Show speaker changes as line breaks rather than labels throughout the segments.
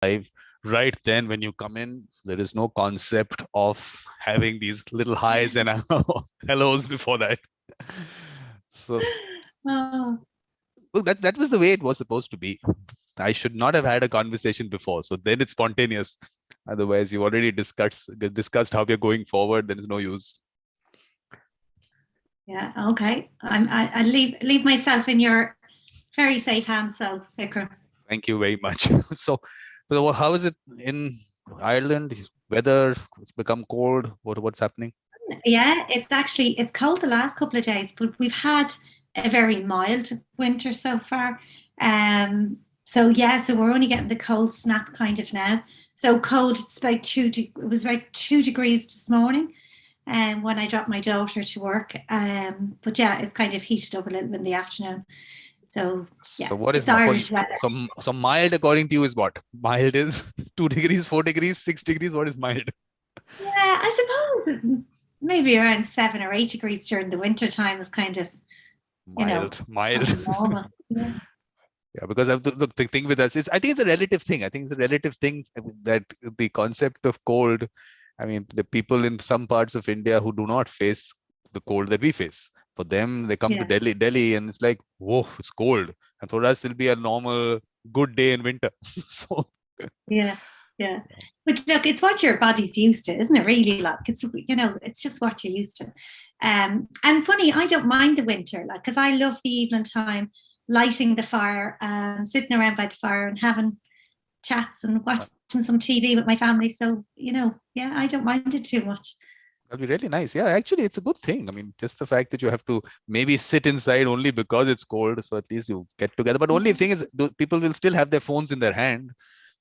live. Right then, when you come in, there is no concept of having these little highs and hellos before that. So,
Oh.
look, that was the way it was supposed to be. I should not have had a conversation before. So then it's spontaneous. Otherwise, you already discussed how we're going forward. There is no use.
Yeah, okay. I leave myself in your very safe hands, so Vikram.
Thank you very much. So how is it in Ireland? Weather, it's become cold. What's happening?
Yeah, it's cold the last couple of days, but we've had a very mild winter so far. So yeah, so we're only getting the cold snap kind of now. So cold, it's about it was about 2 degrees this morning, when I dropped my daughter to work. But yeah, it's kind of heated up a little bit in the afternoon. So yeah,
So what is
it's Irish
for
weather.
some mild according to you is what? Mild is 2 degrees, 4 degrees, 6 degrees. What is mild?
Yeah, I suppose maybe around 7 or 8 degrees during the winter time is kind of,
Mild.
kind of normal. Yeah.
Yeah, because the thing with us is, I think it's a relative thing. I think it's a relative thing that the concept of cold, I mean, the people in some parts of India who do not face the cold that we face, for them, they come to
Yeah.
Delhi, and it's like, whoa, it's cold. And for us, it'll be a normal, good day in winter. So,
Yeah, yeah. But look, it's what your body's used to, isn't it? Really, like it's just what you're used to. And funny, I don't mind the winter, like, because I love the evening time, lighting the fire and sitting around by the fire and having chats and watching some TV with my family. So, yeah, I don't mind it too much.
that'd be really nice. Yeah, actually, it's a good thing. I mean, just the fact that you have to maybe sit inside only because it's cold, so at least you get together. But only thing is, people will still have their phones in their hand,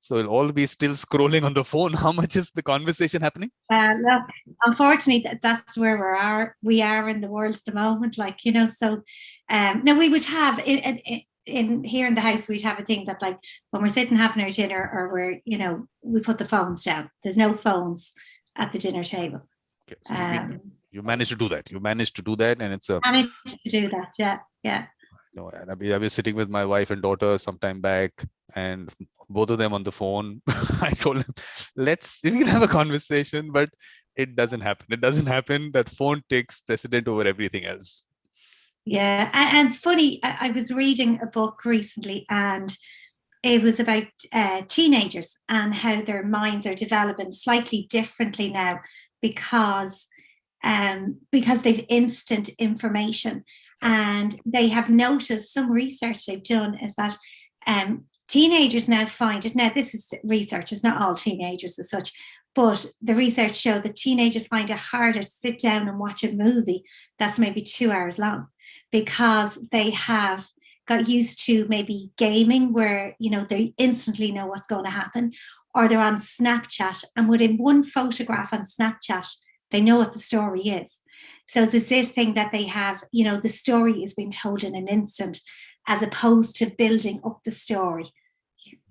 so it'll all be still scrolling on the phone. How much is the conversation happening?
Look, unfortunately, that's where we are in the world at the moment. Like, so no, we would have in here in the house, we'd have a thing that, like, when we're sitting having our dinner, or we put the phones down. There's no phones at the dinner table.
Okay, so you managed to do that. You managed to do that, and it's a.
Managed to do that. Yeah, yeah.
No, and I was sitting with my wife and daughter sometime back, and both of them on the phone. I told them, we can have a conversation, but it doesn't happen. It doesn't happen. That phone takes precedent over everything else.
Yeah, and it's funny. I was reading a book recently, and it was about teenagers and how their minds are developing slightly differently now because they've instant information, and they have noticed, some research they've done is that teenagers now find it. Now, this is research; it's not all teenagers as such, but the research showed that teenagers find it harder to sit down and watch a movie that's maybe 2 hours long, because they have got used to maybe gaming where they instantly know what's going to happen, or they're on Snapchat, and within one photograph on Snapchat they know what the story is. So there's this thing that they have, the story is being told in an instant, as opposed to building up the story.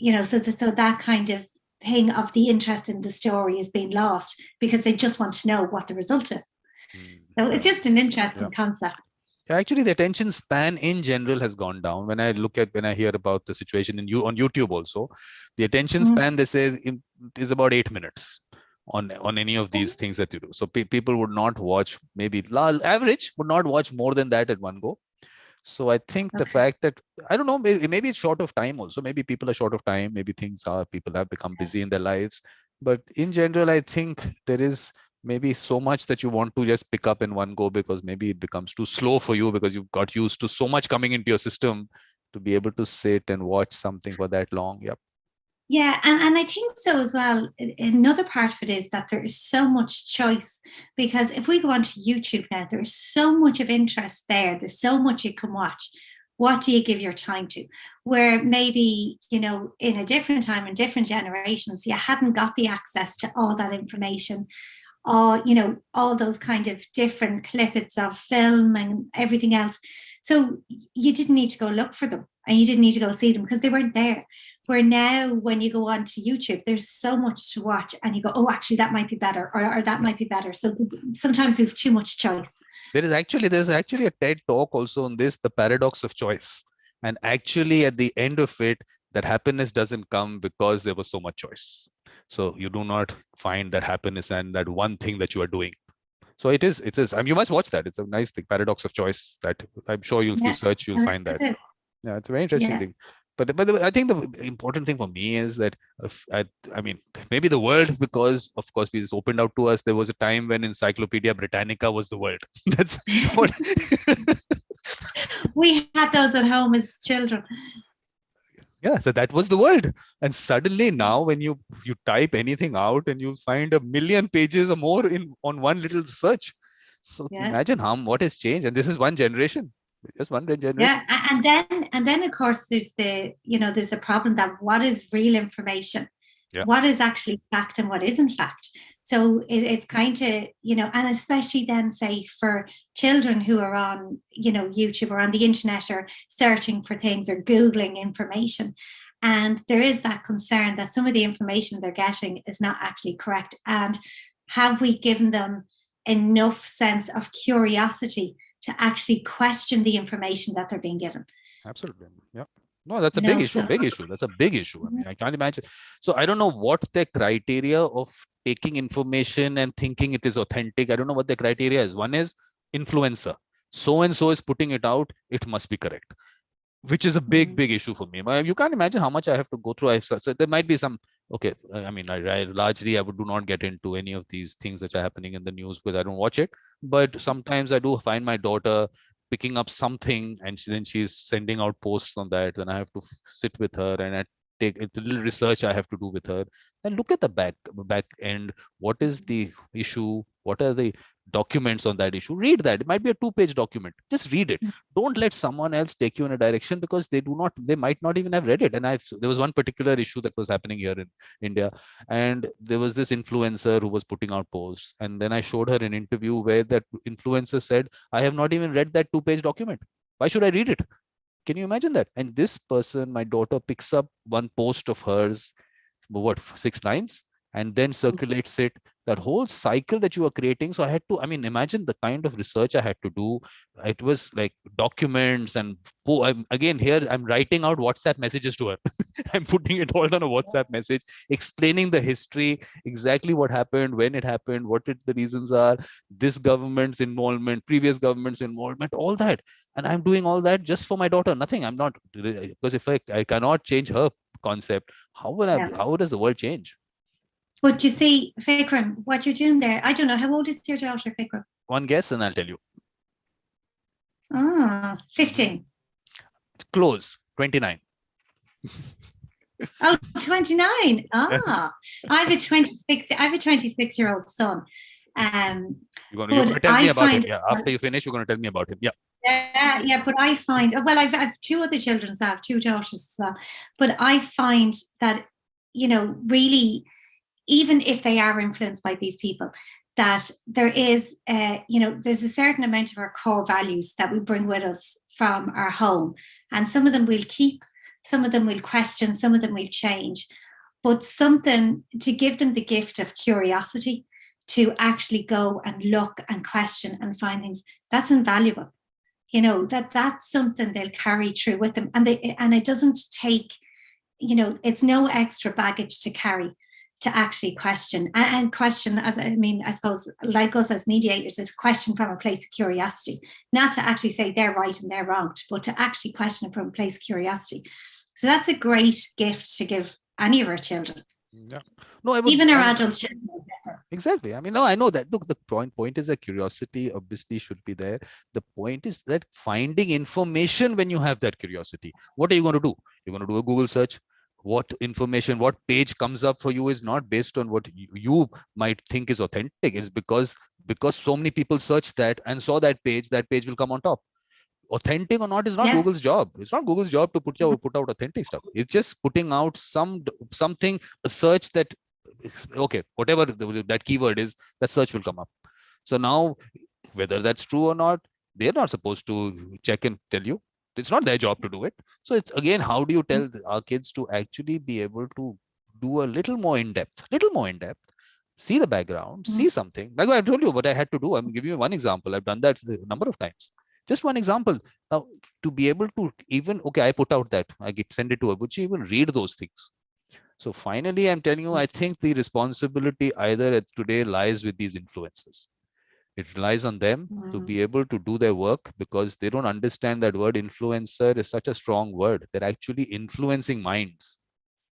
So that kind of thing of the interest in the story is being lost because they just want to know what the result is. So it's just an interesting concept.
Actually, the attention span in general has gone down. When I hear about the situation on YouTube also, the attention span, they say, is about 8 minutes on any of these things that you do. So people would not watch, maybe average would not watch more than that at one go. So I think the fact that, I don't know, maybe it's short of time also. Maybe people are short of time. Maybe people have become busy in their lives. But in general, I think there is maybe so much that you want to just pick up in one go, because maybe it becomes too slow for you because you've got used to so much coming into your system to be able to sit and watch something for that long. Yep.
Yeah, and I think so as well. Another part of it is that there is so much choice, because if we go onto YouTube now, there is so much of interest there. There's so much you can watch. What do you give your time to? Where maybe, in a different time, in different generations, you hadn't got the access to all that information, all those kind of different clippets of film and everything else. So you didn't need to go look for them, and you didn't need to go see them because they weren't there. Where now, when you go onto YouTube, there's so much to watch, and you go, oh, actually, that might be better, or that might be better. So sometimes we have too much choice.
There's actually a TED talk also on this, the paradox of choice. And actually, at the end of it, that happiness doesn't come because there was so much choice. So you do not find that happiness and that one thing that you are doing. So it is. I mean, you must watch that. It's a nice thing, paradox of choice, that I'm sure if you search, you'll find that. Yeah, it's a very interesting thing. But I think the important thing for me is that I mean, maybe the world, because of course we just opened out to us. There was a time when Encyclopedia Britannica was the world. That's what
we had those at home as children.
Yeah, so that was the world. And suddenly now when you type anything out and you find a million pages or more on one little search. So imagine what has changed. And this is one generation. Just one generation.
Yeah, and then of course there's there's the problem that what is real information, what is actually fact and what isn't fact. So it's kind of, and especially then, say, for children who are on, YouTube or on the internet or searching for things or Googling information. And there is that concern that some of the information they're getting is not actually correct. And have we given them enough sense of curiosity to actually question the information that they're being given?
Absolutely. Yeah. No, that's a big issue. Big issue. That's a big issue. I mean, I can't imagine. So I don't know what the criteria of taking information and thinking it is authentic. I don't know what the criteria is. One is influencer. So and so is putting it out. It must be correct, which is a big issue for me. You can't imagine how much I have to go through. So there might be some. Okay, I mean, I largely I would do not get into any of these things which are happening in the news because I don't watch it. But sometimes I do find my daughter picking up something and then she's sending out posts on that. Then I have to sit with her and I take a little research I have to do with her and look at the back end. What is the issue? What are the documents on that issue? Read that. It might be a 2-page document. Just read it. Don't let someone else take you in a direction because they might not even have read it. And there was one particular issue that was happening here in India, and there was this influencer who was putting out posts, and then I showed her an interview where that influencer said, I have not even read that 2-page document. Why should I read it? Can you imagine that? And this person, my daughter, picks up one post of hers, 6 lines, and then circulates it. That whole cycle that you are creating. So I had to, I mean, imagine the kind of research I had to do. It was like documents and again, here I'm writing out WhatsApp messages to her. I'm putting it all on a WhatsApp message, explaining the history, exactly what happened, when it happened, what the reasons are, this government's involvement, previous government's involvement, all that. And I'm doing all that just for my daughter. Nothing. I'm not, because if I cannot change her concept, how does the world change?
But you see, Vikram, what you're doing there, I don't know, how old is your daughter, Vikram?
One guess and I'll tell you.
15.
Close, 29.
Oh, 29. I have a 26-year-old son.
You're going to tell me about him. Yeah, after you finish, you're going to tell me about him. Yeah.
Yeah, but I find, well, I've 2 other children, so I have 2 daughters as well. But I find that, really, even if they are influenced by these people, that there is, there's a certain amount of our core values that we bring with us from our home. And some of them we'll keep, some of them we'll question, some of them we'll change. But something to give them the gift of curiosity, to actually go and look and question and find things, that's invaluable. That's something they'll carry through with them. And it doesn't take, it's no extra baggage to carry, to actually question and question, I suppose, like us as mediators, is question from a place of curiosity, not to actually say they're right and they're wrong, but to actually question it from a place of curiosity. So that's a great gift to give any of our children.
Yeah. No,
even our adult children.
Exactly. I mean, no, I know that. Look, the point is that curiosity obviously should be there. The point is that finding information when you have that curiosity. What are you going to do? You're going to do a Google search. What information, what page comes up for you is not based on what you might think is authentic. It's because so many people searched that and saw that page will come on top. Authentic or not is not Google's job. It's not Google's job to put out authentic stuff. It's just putting out something, a search that, okay, whatever that keyword is, that search will come up. So now, whether that's true or not, they're not supposed to check and tell you. It's not their job to do it. So it's, again, how do you tell our kids to actually be able to do a little more in depth, see the background, see something. Like I told you what I had to do. I'm giving you one example. I've done that a number of times. Just one example. Now, to be able to even, okay, I put out that, send it to her, would she even read those things? So finally, I'm telling you, I think the responsibility either today lies with these influencers. It relies on them to be able to do their work, because they don't understand that word influencer is such a strong word. They're actually influencing minds.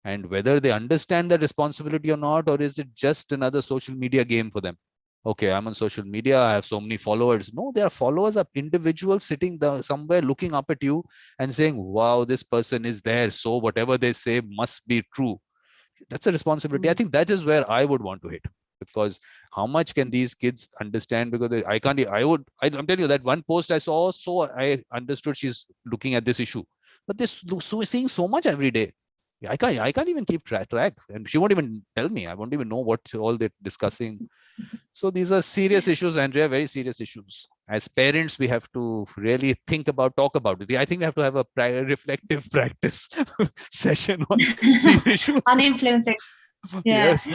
And whether they understand that responsibility or not, or is it just another social media game for them? Okay, I'm on social media, I have so many followers. No, their followers are individuals sitting there somewhere looking up at you and saying, wow, this person is there, so whatever they say must be true. That's a responsibility. I think that is where I would want to hit, because how much can these kids understand? Because I'm telling you that one post I saw, so I understood she's looking at this issue, but this seeing so much every day. I can't even keep track, and she won't even tell me. I won't even know what all they're discussing. So these are serious issues, Andrea, very serious issues. As parents, we have to really think about, talk about it. I think we have to have a reflective practice session on these issues.
On influencers. Yeah.
Yes.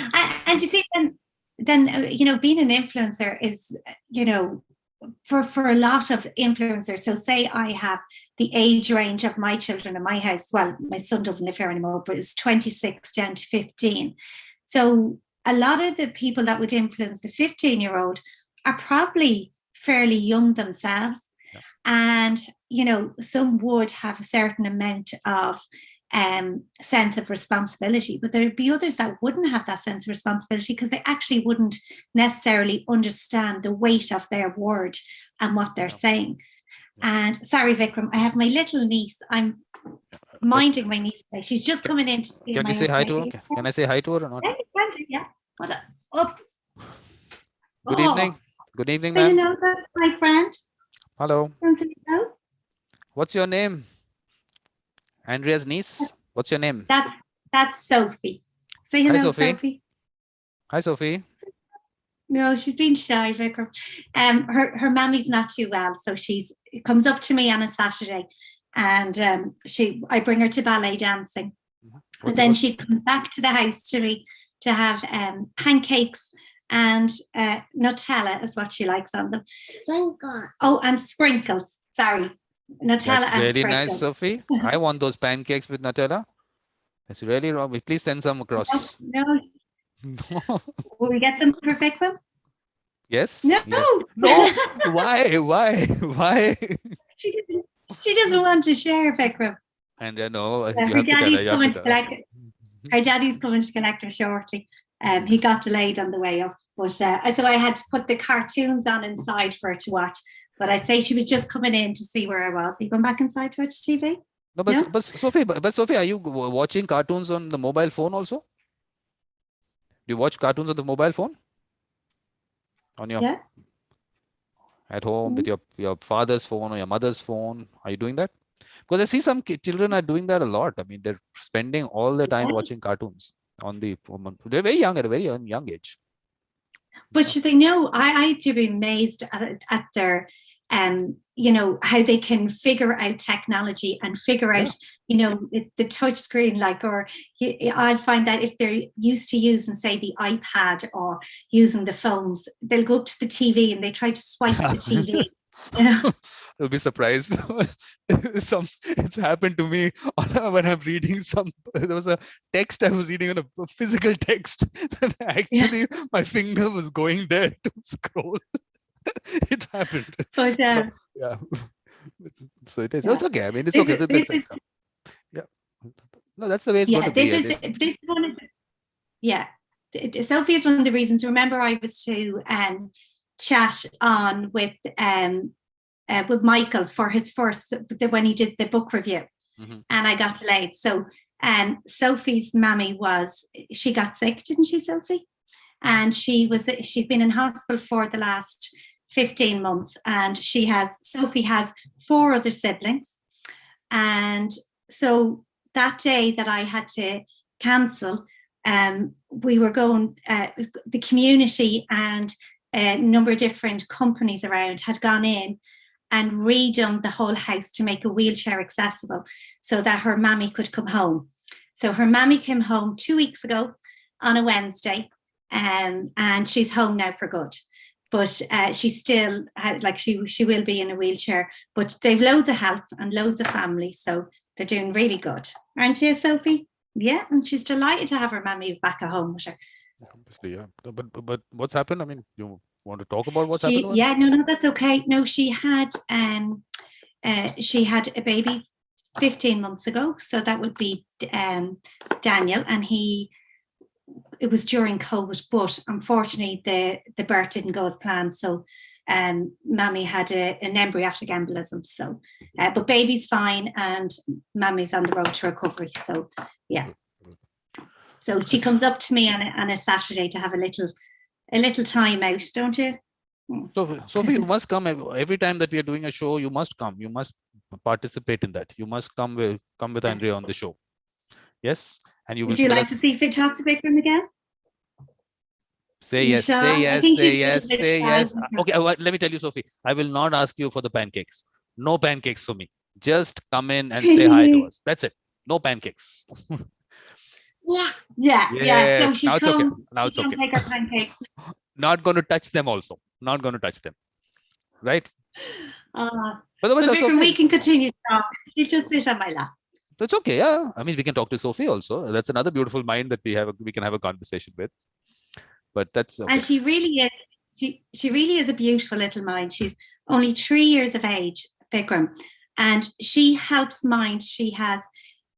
And you see, then being an influencer is, for a lot of influencers. So say I have the age range of my children in my house. Well, my son doesn't live here anymore, but it's 26 down to 15. So a lot of the people that would influence the 15-year-old are probably fairly young themselves. Yeah. And, some would have a certain amount of sense of responsibility, but there'd be others that wouldn't have that sense of responsibility, because they actually wouldn't necessarily understand the weight of their word and what they're saying. And sorry, Vikram, I have my little niece. I'm minding my niece today. She's just coming in to see.
Can you say hi to her? Can I say hi to her or not?
Yeah. Oops.
Good evening. Good evening,
ma'am.
So
you that's my friend.
Hello. What's your name? Andrea's niece. What's your name?
That's Sophie. Say hello, Sophie.
Hi, Sophie.
No, she's been shy, Vikram. Her mammy's not too well, so she comes up to me on a Saturday, and I bring her to ballet dancing, and then she comes back to the house to me to have pancakes and Nutella is what she likes on them. Sprinkles. Oh, and sprinkles. Sorry. Nutella. That's and
really
sprinkles.
Nice, Sophie. I want those pancakes with Nutella. That's really wrong. Please send some across.
No. Will we get some for Vikram?
Yes.
No.
Yes. No. Why?
She doesn't want to share, Vikram.
And no,
her daddy's coming to collect it. Her daddy's coming to collect her shortly. He got delayed on the way up, but so I had to put the cartoons on inside for her to watch. But I'd say she was just coming in to see where I was. Are you going back inside to watch TV?
No, but Sophie, are you watching cartoons on the mobile phone also? Do you watch cartoons on the mobile phone? On your at home with your father's phone or your mother's phone? Are you doing that? Because I see some children are doing that a lot. I mean, they're spending all the time watching cartoons on the phone. They're very young, at a very young age.
But should they know? I do be amazed at their, how they can figure out technology and figure out, the touch screen, or I find that if they're used to using, say, the iPad or using the phones, they'll go up to the TV and they try to swipe the TV.
You'll be surprised. It's happened to me when I'm reading there was a text I was reading on a physical text that actually my finger was going there to scroll. It happened.
But,
yeah. So it is. Yeah. It's okay. I mean, it's okay. Yeah. No, that's the way it's going to be.
This is one of the, Sophie is one of the reasons. Remember, I was to chat on with Michael for his first, when he did the book review, and I got delayed. So Sophie's mammy she got sick, didn't she, Sophie? And she's been in hospital for the last 15 months, and Sophie has 4 other siblings. And so that day that I had to cancel, we were going, the community and a number of different companies around had gone in and redone the whole house to make a wheelchair accessible so that her mammy could come home. So her mammy came home 2 weeks ago on a Wednesday, and she's home now for good. but she still has, like, she will be in a wheelchair, but they've loads of help and loads of family, so they're doing really good, aren't you, Sophie? Yeah, and she's delighted to have her mammy back at home with her.
Obviously, yeah. But what's happened? I mean, you want to talk about what's happened?
Yeah, no, that's okay. No, she had a baby 15 months ago, so that would be Daniel, and it was during COVID, but unfortunately the birth didn't go as planned, so Mammy had an embryonic embolism, so but baby's fine and Mammy's on the road to recovery, so yeah. So she comes up to me on a Saturday to have a little time out, don't you?
So Sophie, you must come every time that we are doing a show. You must come. You must participate in that. You must come with Andrea on the show. Yes, and you will.
Would you like to see if they talk to Vikram again?
Say yes. Say yes. Say yes. Say yes. Okay. Let me tell you, Sophie. I will not ask you for the pancakes. No pancakes for me. Just come in and say hi to us. That's it. No pancakes.
Yeah.
Yes.
So she
now it's okay. Now
it's okay. Take her pancakes.
Not going to touch them also. Not going to touch them. Right?
But
Vikram,
we can continue to talk. She just sit on my lap.
That's okay. Yeah. I mean, we can talk to Sophie also. That's another beautiful mind that we can have a conversation with. But that's okay.
And she really is. She really is a beautiful little mind. She's only 3 years of age, Vikram, and she helps mind. She has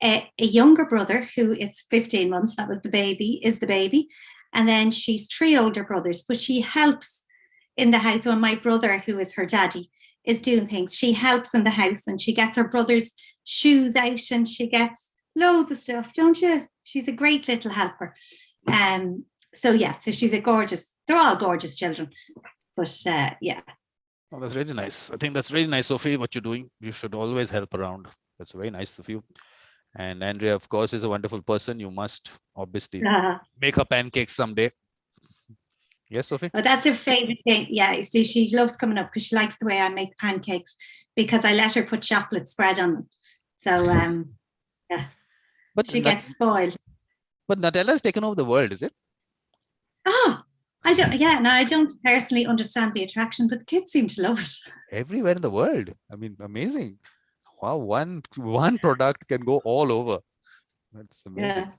a younger brother who is 15 months. That was the baby. And then she's 3 older brothers, but she helps in the house. When my brother, who is her daddy, is doing things, she helps in the house and she gets her brother's shoes out and she gets loads of stuff, don't you? She's a great little helper. So she's they're all gorgeous children. But yeah.
Oh, that's really nice. I think that's really nice, Sophie, what you're doing. You should always help around. That's very nice of you. And Andrea, of course, is a wonderful person. You must obviously make her pancakes someday. Yes, Sophie?
Oh, that's her favorite thing. Yeah, see, she loves coming up because she likes the way I make pancakes because I let her put chocolate spread on them. So, yeah, but she gets spoiled.
But Nutella's taken over the world, is it?
Oh, I don't personally understand the attraction, but the kids seem to love it.
Everywhere in the world. I mean, amazing. Wow, one product can go all over. That's amazing. Yeah.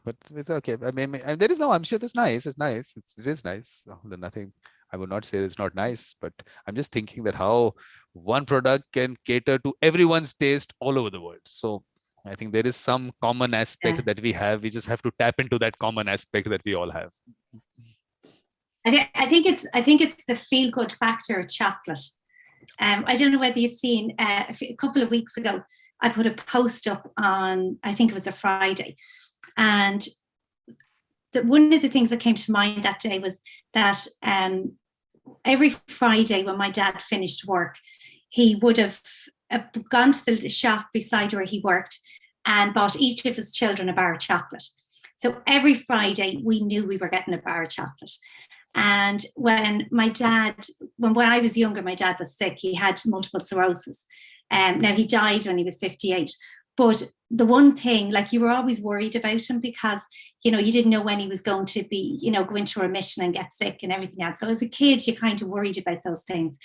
But it's okay. I mean, there is I'm sure it's nice. It's nice. It is nice. Nothing. I would not say it's not nice, but I'm just thinking that how one product can cater to everyone's taste all over the world. So I think there is some common aspect that we have. We just have to tap into that common aspect that we all have.
I think it's the feel-good factor of chocolate. I don't know whether you've seen a couple of weeks ago, I put a post up on, I think it was a Friday. And one of the things that came to mind that day was that every Friday when my dad finished work, he would have gone to the shop beside where he worked and bought each of his children a bar of chocolate. So every Friday we knew we were getting a bar of chocolate. And when I was younger, my dad was sick. He had multiple sclerosis. Now he died when he was 58. But the one thing, like, you were always worried about him because, you didn't know when he was going to be, go into remission and get sick and everything else. So as a kid, you kind of worried about those things.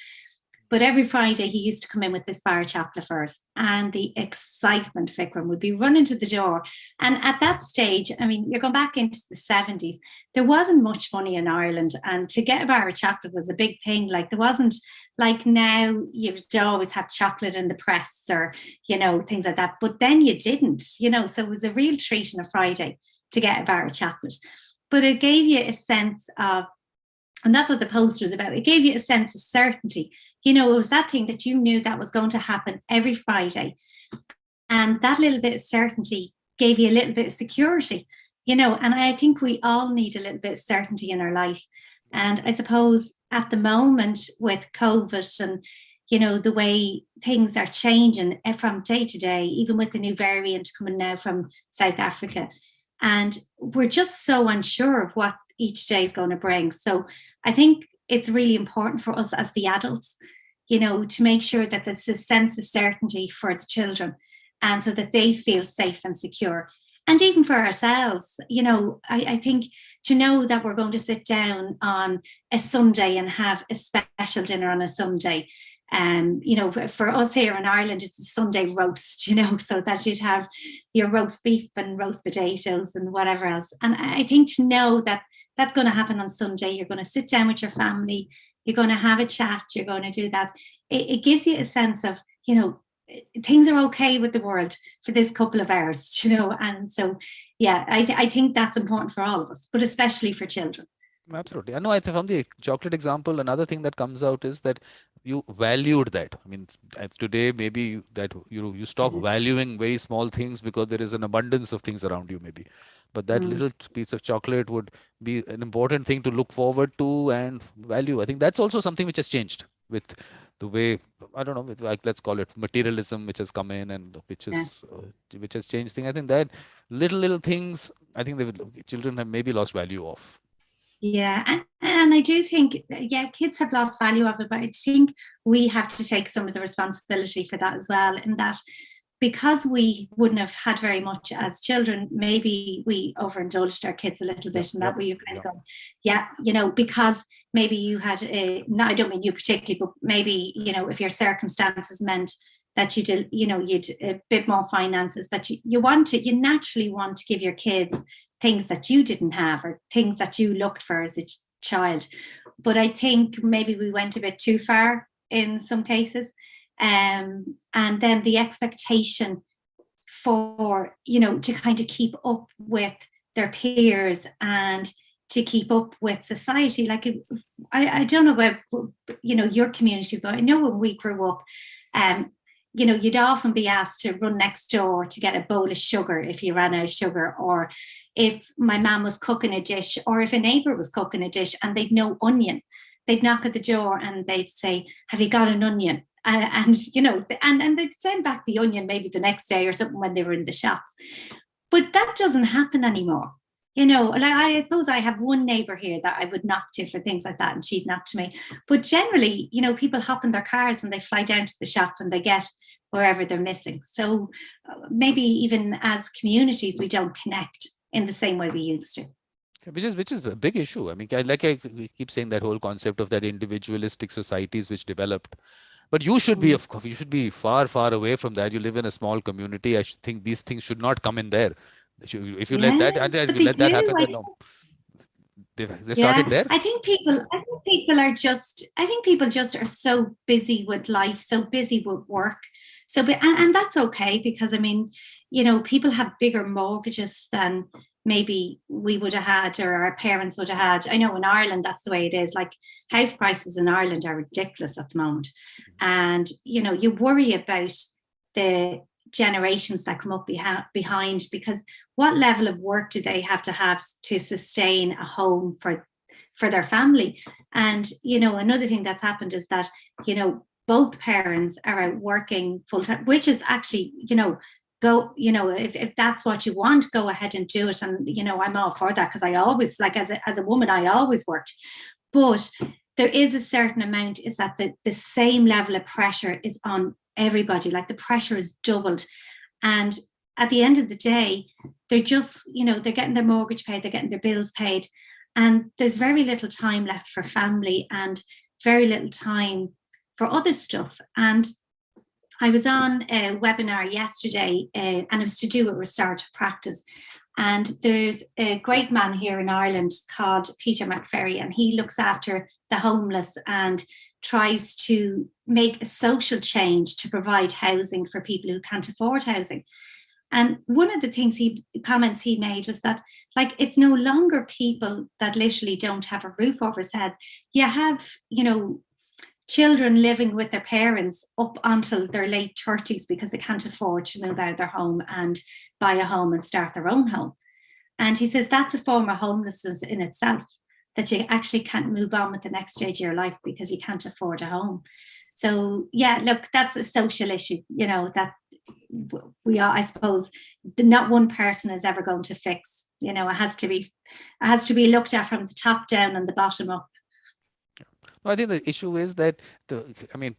But every Friday he used to come in with this bar of chocolate for us, and the excitement, Vikram, would be running to the door. And at that stage, I mean, you're going back into the 70s, there wasn't much money in Ireland, and to get a bar of chocolate was a big thing. Like, there wasn't like now you'd always have chocolate in the press or, things like that. But then you didn't, so it was a real treat on a Friday to get a bar of chocolate. But it gave you a sense of, and that's what the post was about, it gave you a sense of certainty. It was that thing that you knew that was going to happen every Friday. And that little bit of certainty gave you a little bit of security, and I think we all need a little bit of certainty in our life. And I suppose at the moment with COVID and, the way things are changing from day to day, even with the new variant coming now from South Africa, and we're just so unsure of what each day is going to bring. So I think it's really important for us as the adults, to make sure that there's a sense of certainty for the children, and so that they feel safe and secure. And even for ourselves, I think to know that we're going to sit down on a Sunday and have a special dinner on a Sunday. For us here in Ireland, it's a Sunday roast, so that you'd have your roast beef and roast potatoes and whatever else. And I think to know that that's going to happen on Sunday, you're going to sit down with your family, you're going to have a chat, you're going to do that. It gives you a sense of, things are okay with the world for this couple of hours, and so, yeah, I think that's important for all of us, but especially for children.
Absolutely. I know. I think from the chocolate example, another thing that comes out is that you valued that. I mean, today maybe that you stop valuing very small things because there is an abundance of things around you, maybe. But that little piece of chocolate would be an important thing to look forward to and value. I think that's also something which has changed with the way, I don't know, with, like, let's call it materialism, which has come in and which has changed things. I think that little things, I think children have maybe lost value of.
Yeah, and I do think, kids have lost value of it, but I think we have to take some of the responsibility for that as well, in that because we wouldn't have had very much as children, maybe we overindulged our kids a little bit, and that way you kind of go, because maybe you had I don't mean you particularly, but maybe, if your circumstances meant that you'd a bit more finances, that you naturally want to give your kids things that you didn't have or things that you looked for as a child. But I think maybe we went a bit too far in some cases. And then the expectation for, to kind of keep up with their peers and to keep up with society. Like, I don't know about, your community, but I know when we grew up, you'd often be asked to run next door to get a bowl of sugar if you ran out of sugar, or if my mum was cooking a dish, or if a neighbour was cooking a dish and they'd no onion, they'd knock at the door and they'd say, "Have you got an onion?" And they'd send back the onion maybe the next day or something when they were in the shops. But that doesn't happen anymore. Like, I suppose I have one neighbour here that I would knock to for things like that, and she'd knock to me. But generally, people hop in their cars and they fly down to the shop and they get wherever they're missing. So maybe even as communities, we don't connect in the same way we used to.
Which is a big issue. I mean, I keep saying that whole concept of that individualistic societies which developed. But you should be, of course, you should be far, far away from that. You live in a small community. I think these things should not come in there. If you let that happen, then no. They started there.
I think people just are so busy with life, so busy with work. So, and that's okay, because I mean, people have bigger mortgages than maybe we would have had, or our parents would have had. I know in Ireland, that's the way it is. Like, house prices in Ireland are ridiculous at the moment. And, you worry about the generations that come up behind, because what level of work do they have to sustain a home for their family? And, another thing that's happened is that, both parents are out working full time, which is actually, if that's what you want, go ahead and do it. And, I'm all for that, because I always, like, as a woman, I always worked. But there is a certain amount, is that the same level of pressure is on everybody. Like, the pressure is doubled. And at the end of the day, they're just, they're getting their mortgage paid, they're getting their bills paid. And there's very little time left for family and very little time for other stuff. And I was on a webinar yesterday, and it was to do with restorative practice. And there's a great man here in Ireland called Peter McFerry, and he looks after the homeless and tries to make a social change to provide housing for people who can't afford housing. And one of the comments he made was that, like, it's no longer people that literally don't have a roof over his head. You have, children living with their parents up until their late 30s because they can't afford to move out of their home and buy a home and start their own home. And he says that's a form of homelessness in itself, that you actually can't move on with the next stage of your life because you can't afford a home. So, yeah, look, that's a social issue, that I suppose not one person is ever going to fix. It has to be looked at from the top down and the bottom up.
I think the issue is that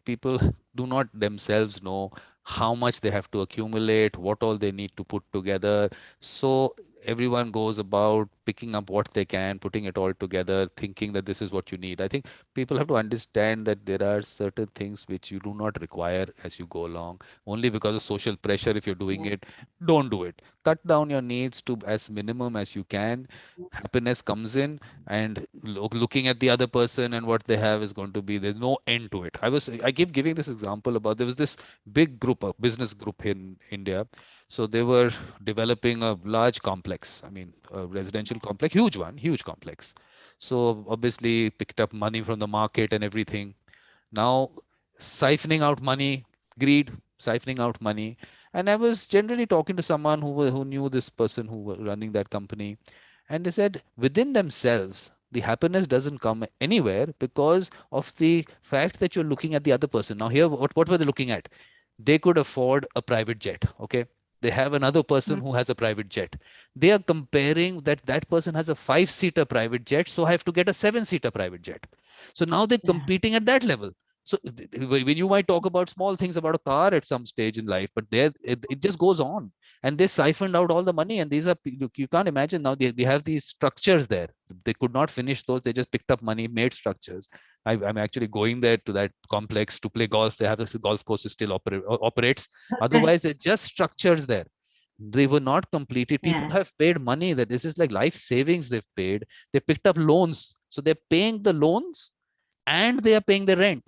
people do not themselves know how much they have to accumulate, what all they need to put together. So everyone goes about picking up what they can, putting it all together, thinking that this is what you need. I think people have to understand that there are certain things which you do not require as you go along, only because of social pressure. If you're doing
Yeah.
it, don't do it. Cut down your needs to as minimum as you can. Happiness comes in, and looking at the other person and what they have is going to be, there's no end to it. I keep giving this example about, there was this big group, a business group in India. So they were developing a large complex, I mean, a residential complex, huge one, huge complex. So obviously picked up money from the market and everything. Now siphoning out money, greed, siphoning out money. And I was generally talking to someone who knew this person who were running that company, and they said within themselves, the happiness doesn't come anywhere because of the fact that you're looking at the other person. Now, here, what were they looking at? They could afford a private jet. Okay. They have another person
Mm.
who has a private jet. They are comparing that that person has a 5-seater private jet. So I have to get a 7-seater private jet. So now they're
Yeah.
competing at that level. So when you might talk about small things about a car at some stage in life, but there it just goes on, and they siphoned out all the money. And these are, look, you can't imagine now they have these structures there. They could not finish those. They just picked up money, made structures. I'm actually going there to that complex to play golf. They have this golf course still operates.
Okay.
Otherwise, they're just structures there. They were not completed. People
Yeah.
have paid money, that this is like life savings they've paid. They picked up loans. So they're paying the loans and they are paying the rent,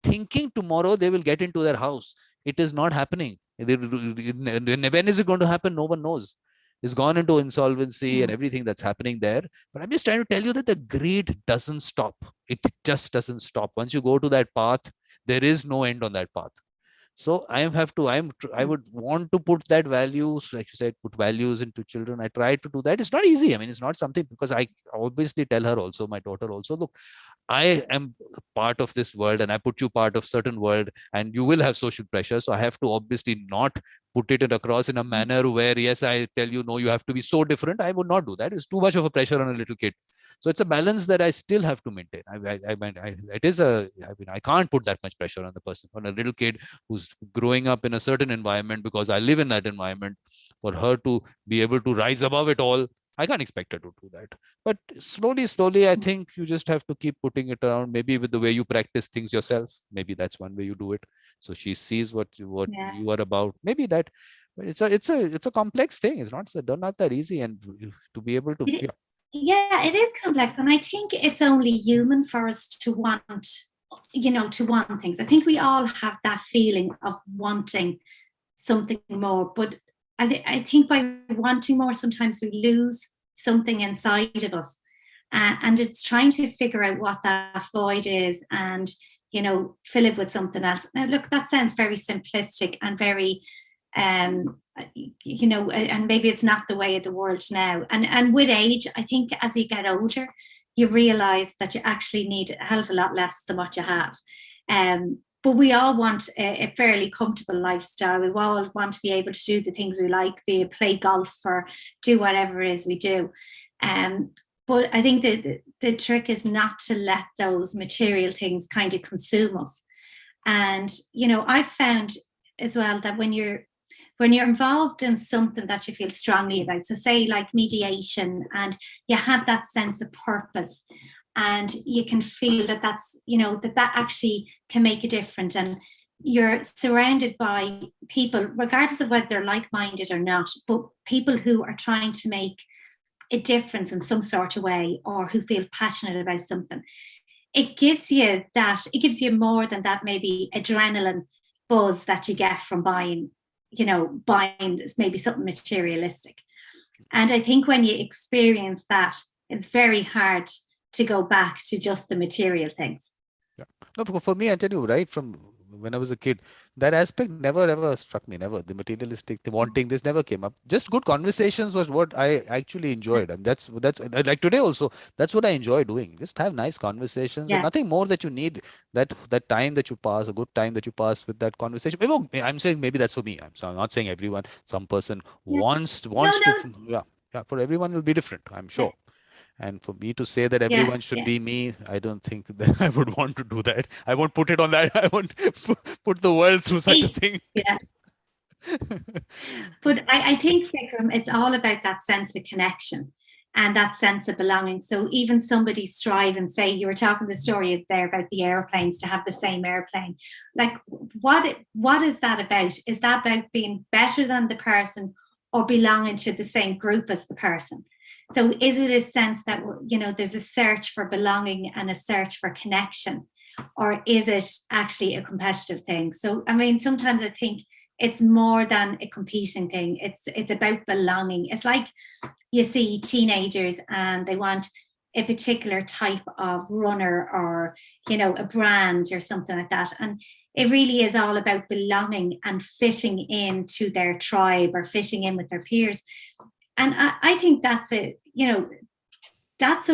thinking tomorrow they will get into their house. It is not happening. When is it going to happen? No one knows. It's gone into insolvency and
Mm.
everything that's happening there. But I'm just trying to tell you that the greed doesn't stop. It just doesn't stop. Once you go to that path, there is no end on that path. So I would want to put that values, like you said, put values into children. I try to do that. It's not easy. I mean, it's not something, because I obviously tell her also, my daughter also, look, I am part of this world and I put you part of certain world, and you will have social pressure. So I have to obviously not put it across in a manner where, yes, I tell you, no, you have to be so different. I would not do that. It's too much of a pressure on a little kid. So it's a balance that I still have to maintain. It is I mean, I can't put that much pressure on the person, on a little kid who's growing up in a certain environment, because I live in that environment. For her to be able to rise above it all, I can't expect her to do that. But slowly, slowly, I think you just have to keep putting it around. Maybe with the way you practice things yourself, maybe that's one way you do it. So she sees what
Yeah.
you are about. Maybe that. But it's a complex thing. It's not that easy, and to be able to, yeah.
Yeah, it is complex. And I think it's only human for us to want, to want things. I think we all have that feeling of wanting something more. But I think by wanting more, sometimes we lose something inside of us. And it's trying to figure out what that void is and, fill it with something else. Now, look, that sounds very simplistic and very and maybe it's not the way of the world now. And with age, I think as you get older, you realize that you actually need a hell of a lot less than what you have. But we all want a fairly comfortable lifestyle. We all want to be able to do the things we like, be it play golf or do whatever it is we do. But I think that the trick is not to let those material things kind of consume us. And, I've found as well that when you're involved in something that you feel strongly about, so say like mediation, and you have that sense of purpose, and you can feel that that's, that actually can make a difference, and you're surrounded by people, regardless of whether they're like-minded or not, but people who are trying to make a difference in some sort of way, or who feel passionate about something. It gives you more than that maybe adrenaline buzz that you get from buying maybe something materialistic. And I think when you experience that, it's very hard to go back to just the material things.
Yeah. No, for me, I tell you, right from when I was a kid, that aspect never ever struck me. Never. The materialistic, the wanting, this never came up. Just good conversations was what I actually enjoyed, and that's like today also. That's what I enjoy doing. Just have nice conversations, and
Yeah.
nothing more that you need. That time that you pass, a good time that you pass with that conversation. I'm saying maybe that's for me. I'm not saying everyone. Some person
Yeah.
wants
No,
wants to.
no.
Yeah, yeah. For everyone will be different, I'm
Yeah.
sure. And for me to say that
Yeah.
everyone should
Yeah.
be me, I don't think that I would want to do that. I won't put it on that. I won't put the world through such a thing.
Yeah. But I think, Vikram, it's all about that sense of connection and that sense of belonging. So even somebody strive and say, you were talking the story there about the airplanes, to have the same airplane. Like, what is that about? Is that about being better than the person or belonging to the same group as the person? So is it a sense that, there's a search for belonging and a search for connection? Or is it actually a competitive thing? So, I mean, sometimes I think it's more than a competing thing. It's about belonging. It's like you see teenagers and they want a particular type of runner or, a brand or something like that. And it really is all about belonging and fitting into their tribe or fitting in with their peers. And I think that's a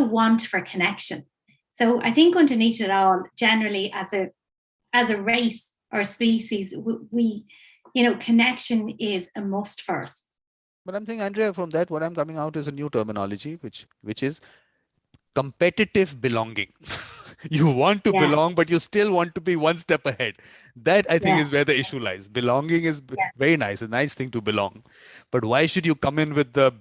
want for connection. So I think underneath it all, generally as a race or species, we connection is a must for us.
But I'm thinking, Andrea, from that, what I'm coming out is a new terminology, which is competitive belonging. You want to belong, but you still want to be one step ahead. That, I think, is where the issue lies. Belonging is very nice, a nice thing to belong. But why should you come in with the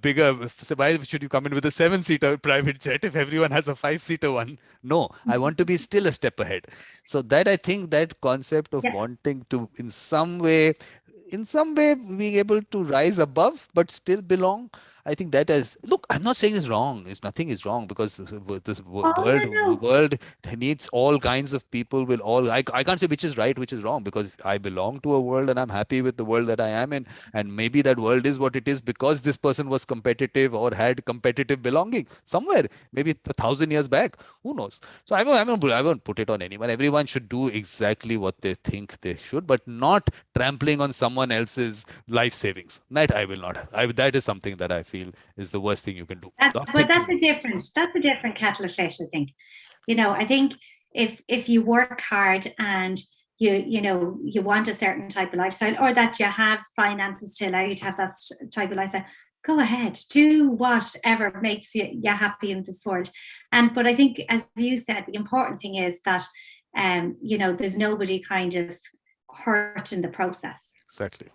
why should you come in with a 7-seater private jet if everyone has a 5-seater one? No, I want to be still a step ahead. So that, I think, that concept of wanting to, in some way, being able to rise above, but still belong. I think that is, look, I'm not saying it's wrong. Nothing is wrong, because this world needs all kinds of people. I can't say which is right, which is wrong, because I belong to a world and I'm happy with the world that I am in. And maybe that world is what it is because this person was competitive or had competitive belonging somewhere, maybe 1,000 years back. Who knows? So I won't put it on anyone. Everyone should do exactly what they think they should, but not trampling on someone else's life savings. That I will not have. That is something that I feel is the worst thing you can do.
But that's a different kettle of fish, I think. I think if you work hard and you want a certain type of lifestyle, or that you have finances to allow you to have that type of lifestyle, go ahead, do whatever makes you happy in this world. But I think, as you said, the important thing is that there's nobody kind of hurt in the process.
Exactly.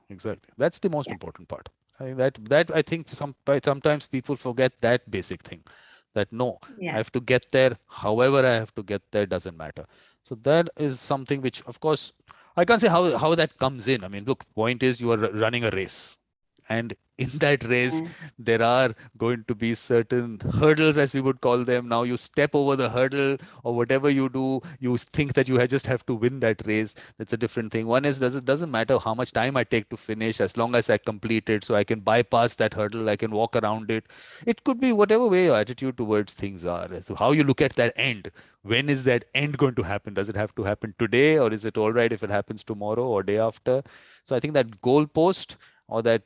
That's the most important part. I think that I think sometimes people forget that basic thing, that no, I have to get there. However I have to get there, doesn't matter. So that is something which, of course, I can't say how that comes in. I mean, look, point is, you are running a race. And in that race, there are going to be certain hurdles, as we would call them. Now you step over the hurdle, or whatever you do, you think that you just have to win that race. That's a different thing. One is, doesn't matter how much time I take to finish, as long as I complete it, so I can bypass that hurdle, I can walk around it. It could be whatever way your attitude towards things are. So how you look at that end. When is that end going to happen? Does it have to happen today, or is it all right if it happens tomorrow or day after? So I think that goal post, or that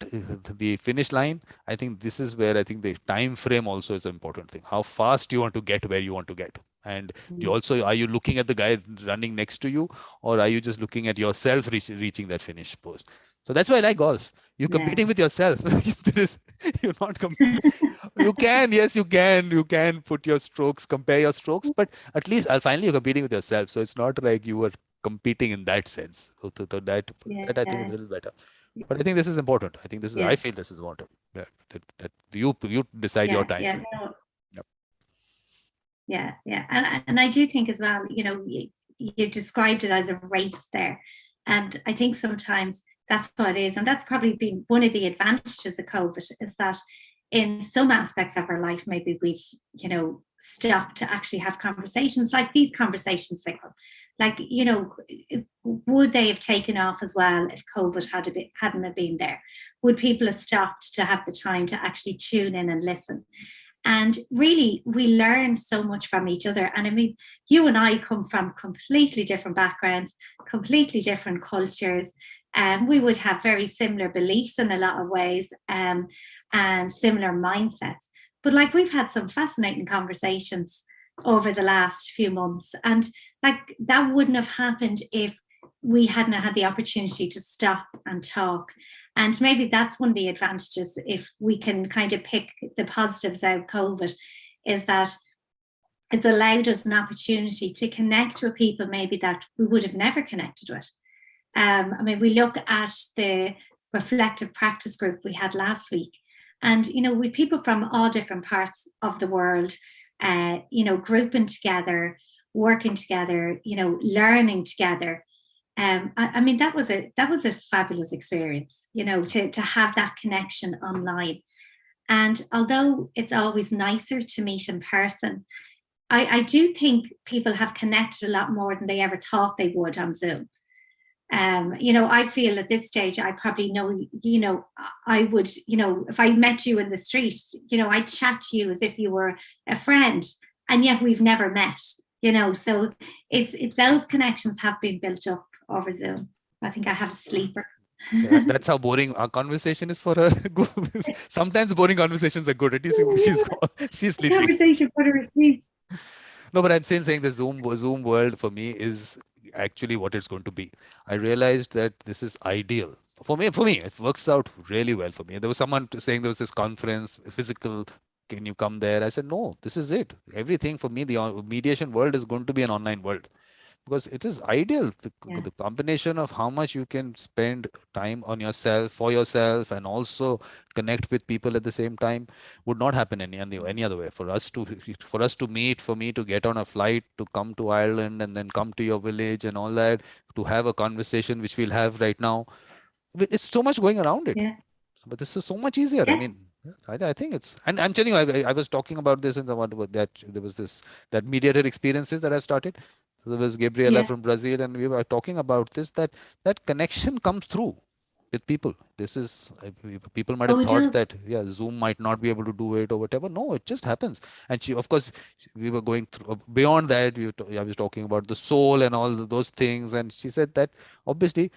the finish line, I think this is where I think the time frame also is an important thing. How fast you want to get where you want to get. And are you looking at the guy running next to you, or are you just looking at yourself reaching that finish post? So that's why I like golf. You're competing with yourself. You're not competing. You can put your strokes, compare your strokes, but at least finally you're competing with yourself. So it's not like you were competing in that sense. So that I think is a little better. But I think this is important. I think I feel this is important. That you decide your time frame.
And I do think as well, you described it as a race there. And I think sometimes that's what it is. And that's probably been one of the advantages of COVID, is that in some aspects of our life, maybe we've, stopped to actually have conversations like these conversations, Vikram. Like, would they have taken off as well if COVID hadn't have been there? Would people have stopped to have the time to actually tune in and listen? And really, we learn so much from each other. And I mean, you and I come from completely different backgrounds, completely different cultures. We would have very similar beliefs in a lot of ways, and similar mindsets. But like, we've had some fascinating conversations over the last few months. And like, that wouldn't have happened if we hadn't had the opportunity to stop and talk. And maybe that's one of the advantages, if we can kind of pick the positives out of COVID, is that it's allowed us an opportunity to connect with people maybe that we would have never connected with. I mean, we look at the reflective practice group we had last week. And, with people from all different parts of the world, grouping together, working together, learning together. I mean, that was a fabulous experience, to have that connection online. And although it's always nicer to meet in person, I do think people have connected a lot more than they ever thought they would on Zoom. I feel at this stage, I probably know, I would, if I met you in the street, I'd chat to you as if you were a friend, and yet we've never met, so it's those connections have been built up over Zoom. I think I have a sleeper.
Yeah, that's how boring our conversation is for her. Sometimes boring conversations are good. At least she's sleeping.
Conversation put her asleep.
No, but I'm saying the Zoom world for me is actually what it's going to be. I realized that this is ideal for me. It works out really well for me. There was someone saying there was this conference, physical. Can you come there? I said, no, this is it. Everything for me, the mediation world is going to be an online world, because it is ideal. The combination of how much you can spend time on yourself, for yourself, and also connect with people at the same time would not happen any other way. For us to meet, for me to get on a flight to come to Ireland and then come to your village and all that, to have a conversation which we'll have right now, it's so much going around it.
Yeah.
But this is so much easier. Yeah. I mean, I think it's, and I'm telling you, I was talking about this in that there was that mediator experiences that I've started. So there was Gabriela from Brazil, and we were talking about this, that connection comes through with people. This is, people might have thought that, Zoom might not be able to do it or whatever. No, it just happens. And of course, we were going through, beyond that, I was talking about the soul and all those things. And she said that obviously,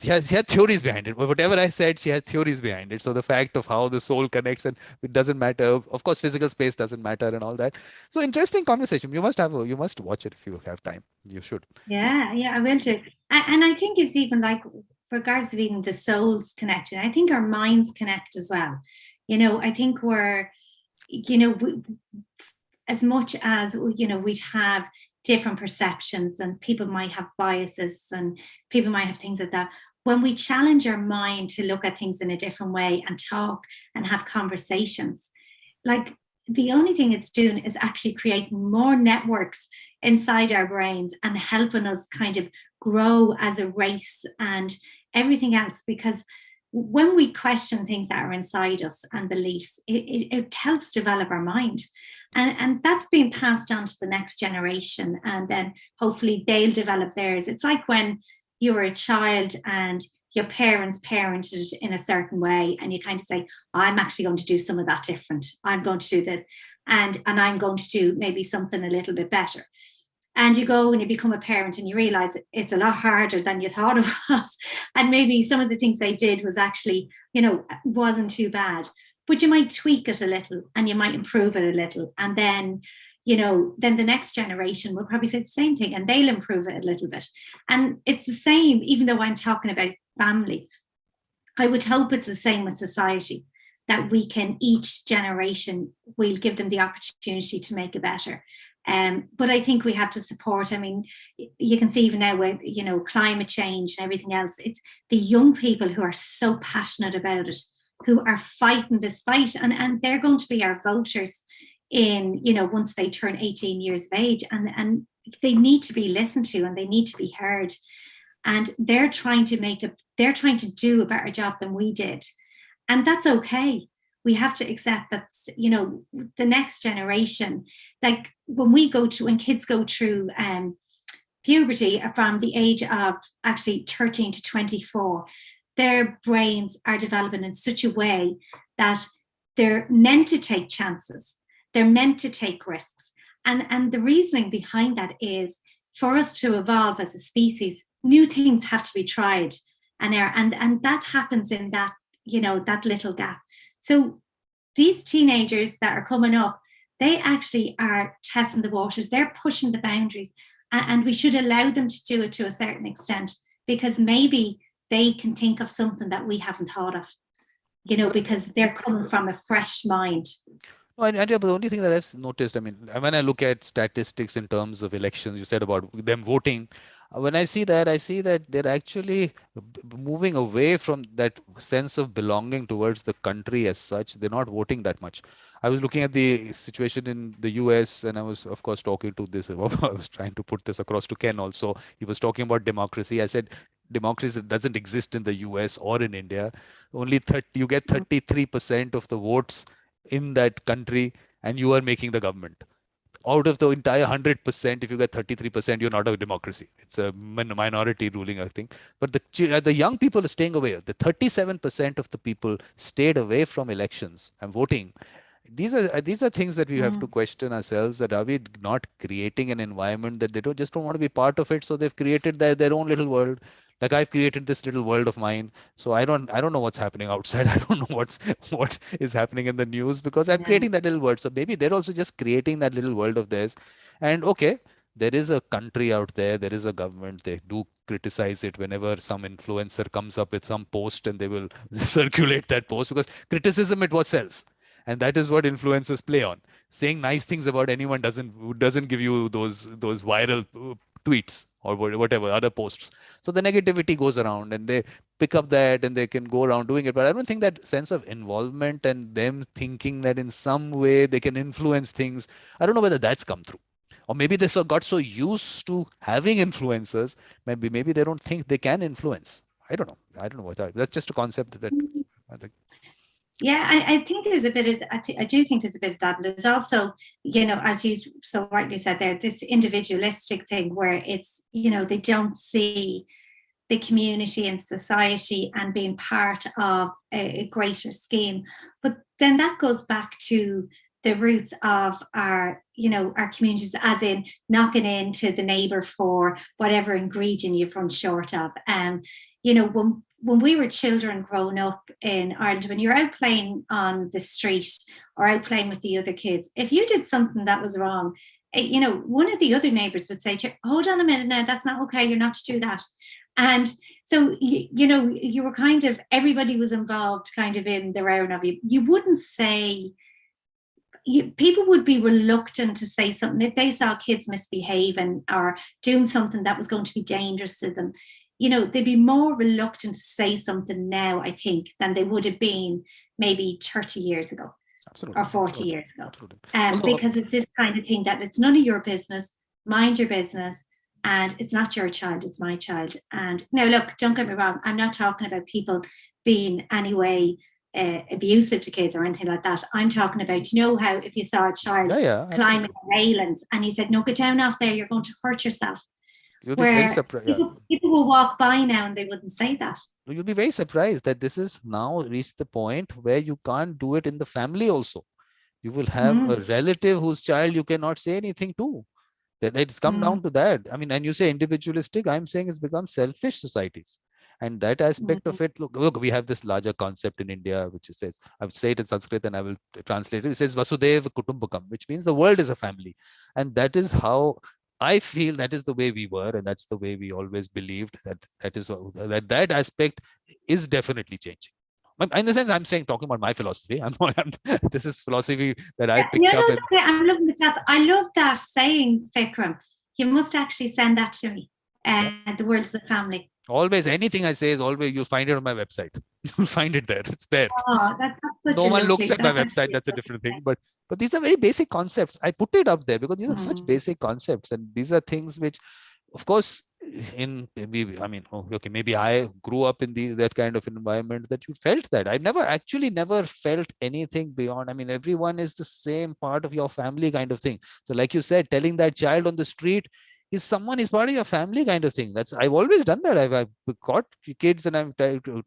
she had theories behind it. Whatever I said, she had theories behind it. So the fact of how the soul connects, and it doesn't matter. Of course, physical space doesn't matter and all that. So interesting conversation. You must watch it if you have time. You should.
Yeah, I will do. And I think it's even like, regards to being the souls connected, I think our minds connect as well. I think we're, as much as, we'd have different perceptions, and people might have biases, and people might have things like that. When we challenge our mind to look at things in a different way and talk and have conversations, like, the only thing it's doing is actually creating more networks inside our brains and helping us kind of grow as a race and everything else. Because when we question things that are inside us and beliefs, it helps develop our mind. And that's being passed on to the next generation. And then hopefully they'll develop theirs. It's like when you were a child and your parents parented in a certain way, and you kind of say, I'm actually going to do some of that different. I'm going to do this. And I'm going to do maybe something a little bit better. And you go and you become a parent and you realize it's a lot harder than you thought it was. And maybe some of the things they did was actually, wasn't too bad. But you might tweak it a little and you might improve it a little. And then, then the next generation will probably say the same thing and they'll improve it a little bit. And it's the same, even though I'm talking about family, I would hope it's the same with society, that we can, each generation, we'll give them the opportunity to make it better. But I think we have to support. I mean, you can see even now with, climate change and everything else, it's the young people who are so passionate about it, who are fighting this fight, and they're going to be our voters in, once they turn 18 years of age, and they need to be listened to and they need to be heard. And they're trying to do a better job than we did. And that's okay. We have to accept that, the next generation, like when kids go through puberty from the age of actually 13 to 24, their brains are developing in such a way that they're meant to take chances. They're meant to take risks. And the reasoning behind that is, for us to evolve as a species, new things have to be tried. And that happens in that, that little gap. So these teenagers that are coming up, they actually are testing the waters. They're pushing the boundaries. And we should allow them to do it to a certain extent, because maybe they can think of something that we haven't thought of, because they're coming from a fresh mind.
But the only thing that I've noticed, I mean, when I look at statistics in terms of elections, you said about them voting, when I see that they're actually moving away from that sense of belonging towards the country as such. They're not voting that much. I was looking at the situation in the US, and I was, of course, talking to this. I was trying to put this across to Ken also. He was talking about democracy. I said, democracy doesn't exist in the US or in India. Only 30, you get 33% of the votes in that country, and you are making the government. Out of the entire 100%, if you get 33%, you're not a democracy. It's a minority ruling, I think. But the young people are staying away. The 37% of the people stayed away from elections and voting. These are things that we have to question ourselves, that are we not creating an environment that they don't want to be part of it, so they've created their own little world. Like, I've created this little world of mine, so I don't know what's happening outside. I don't know what is happening in the news, because I'm
Yeah.
creating that little world. So maybe they're also just creating that little world of theirs. And okay, there is a country out there, there is a government. They do criticize it whenever some influencer comes up with some post, and they will circulate that post, because criticism is what sells. And that is what influencers play on. Saying nice things about anyone doesn't give you those viral tweets or whatever other posts. So the negativity goes around, and they pick up that, and they can go around doing it. But I don't think that sense of involvement and them thinking that in some way they can influence things, I don't know whether that's come through. Or maybe they got so used to having influencers, maybe they don't think they can influence. I don't know what that's just a concept that I think.
Yeah, I think there's a bit of, I do think there's a bit of that. And there's also, as you so rightly said there, this individualistic thing where it's, they don't see the community and society and being part of a greater scheme. But then that goes back to the roots of our communities, as in knocking into the neighbour for whatever ingredient you've run short of. When we were children growing up in Ireland, when you're out playing on the street or out playing with the other kids, if you did something that was wrong, one of the other neighbours would say, hold on a minute now, that's not okay, you're not to do that. And so, you were kind of, everybody was involved kind of in the round of you. You wouldn't say, people would be reluctant to say something if they saw kids misbehaving or doing something that was going to be dangerous to them. They'd be more reluctant to say something now, I think, than they would have been maybe 30 years ago.
Absolutely.
Or 40 years ago.
Absolutely.
Because it's this kind of thing that it's none of your business, mind your business, and it's not your child, it's my child. And now, look, don't get me wrong, I'm not talking about people being anyway abusive to kids or anything like that. I'm talking about, how if you saw a child climbing railings and you said, no, get down off there, you're going to hurt yourself.
You'll be very surprised.
People will walk by now and they wouldn't say that.
You'll be very surprised that this is now reached the point where you can't do it in the family also. You will have a relative whose child you cannot say anything to. It's come down to that. I mean, and you say individualistic, I'm saying it's become selfish societies. And that aspect of it, look, we have this larger concept in India, which says, I would say it in Sanskrit and I will translate it. It says Vasudeva Kutumbakam, which means the world is a family. And that is how I feel that is the way we were, and that's the way we always believed, that aspect is definitely changing. In the sense, I'm saying, talking about my philosophy. This is philosophy that I picked up.
Okay. I'm loving the chats. I love that saying, Vikram. You must actually send that to me. The world's the family.
Always, anything I say is always, you'll find it on my website. You'll find it there. It's there.
Oh, that's such
no one looks at my website. That's a different thing. But these are very basic concepts. I put it up there because these are such basic concepts, and these are things which, of course, maybe I grew up in that kind of environment that you felt that. I never felt anything beyond. I mean, everyone is the same part of your family kind of thing. So like you said, telling that child on the street is part of your family kind of thing. I've always done that. I've got kids and I've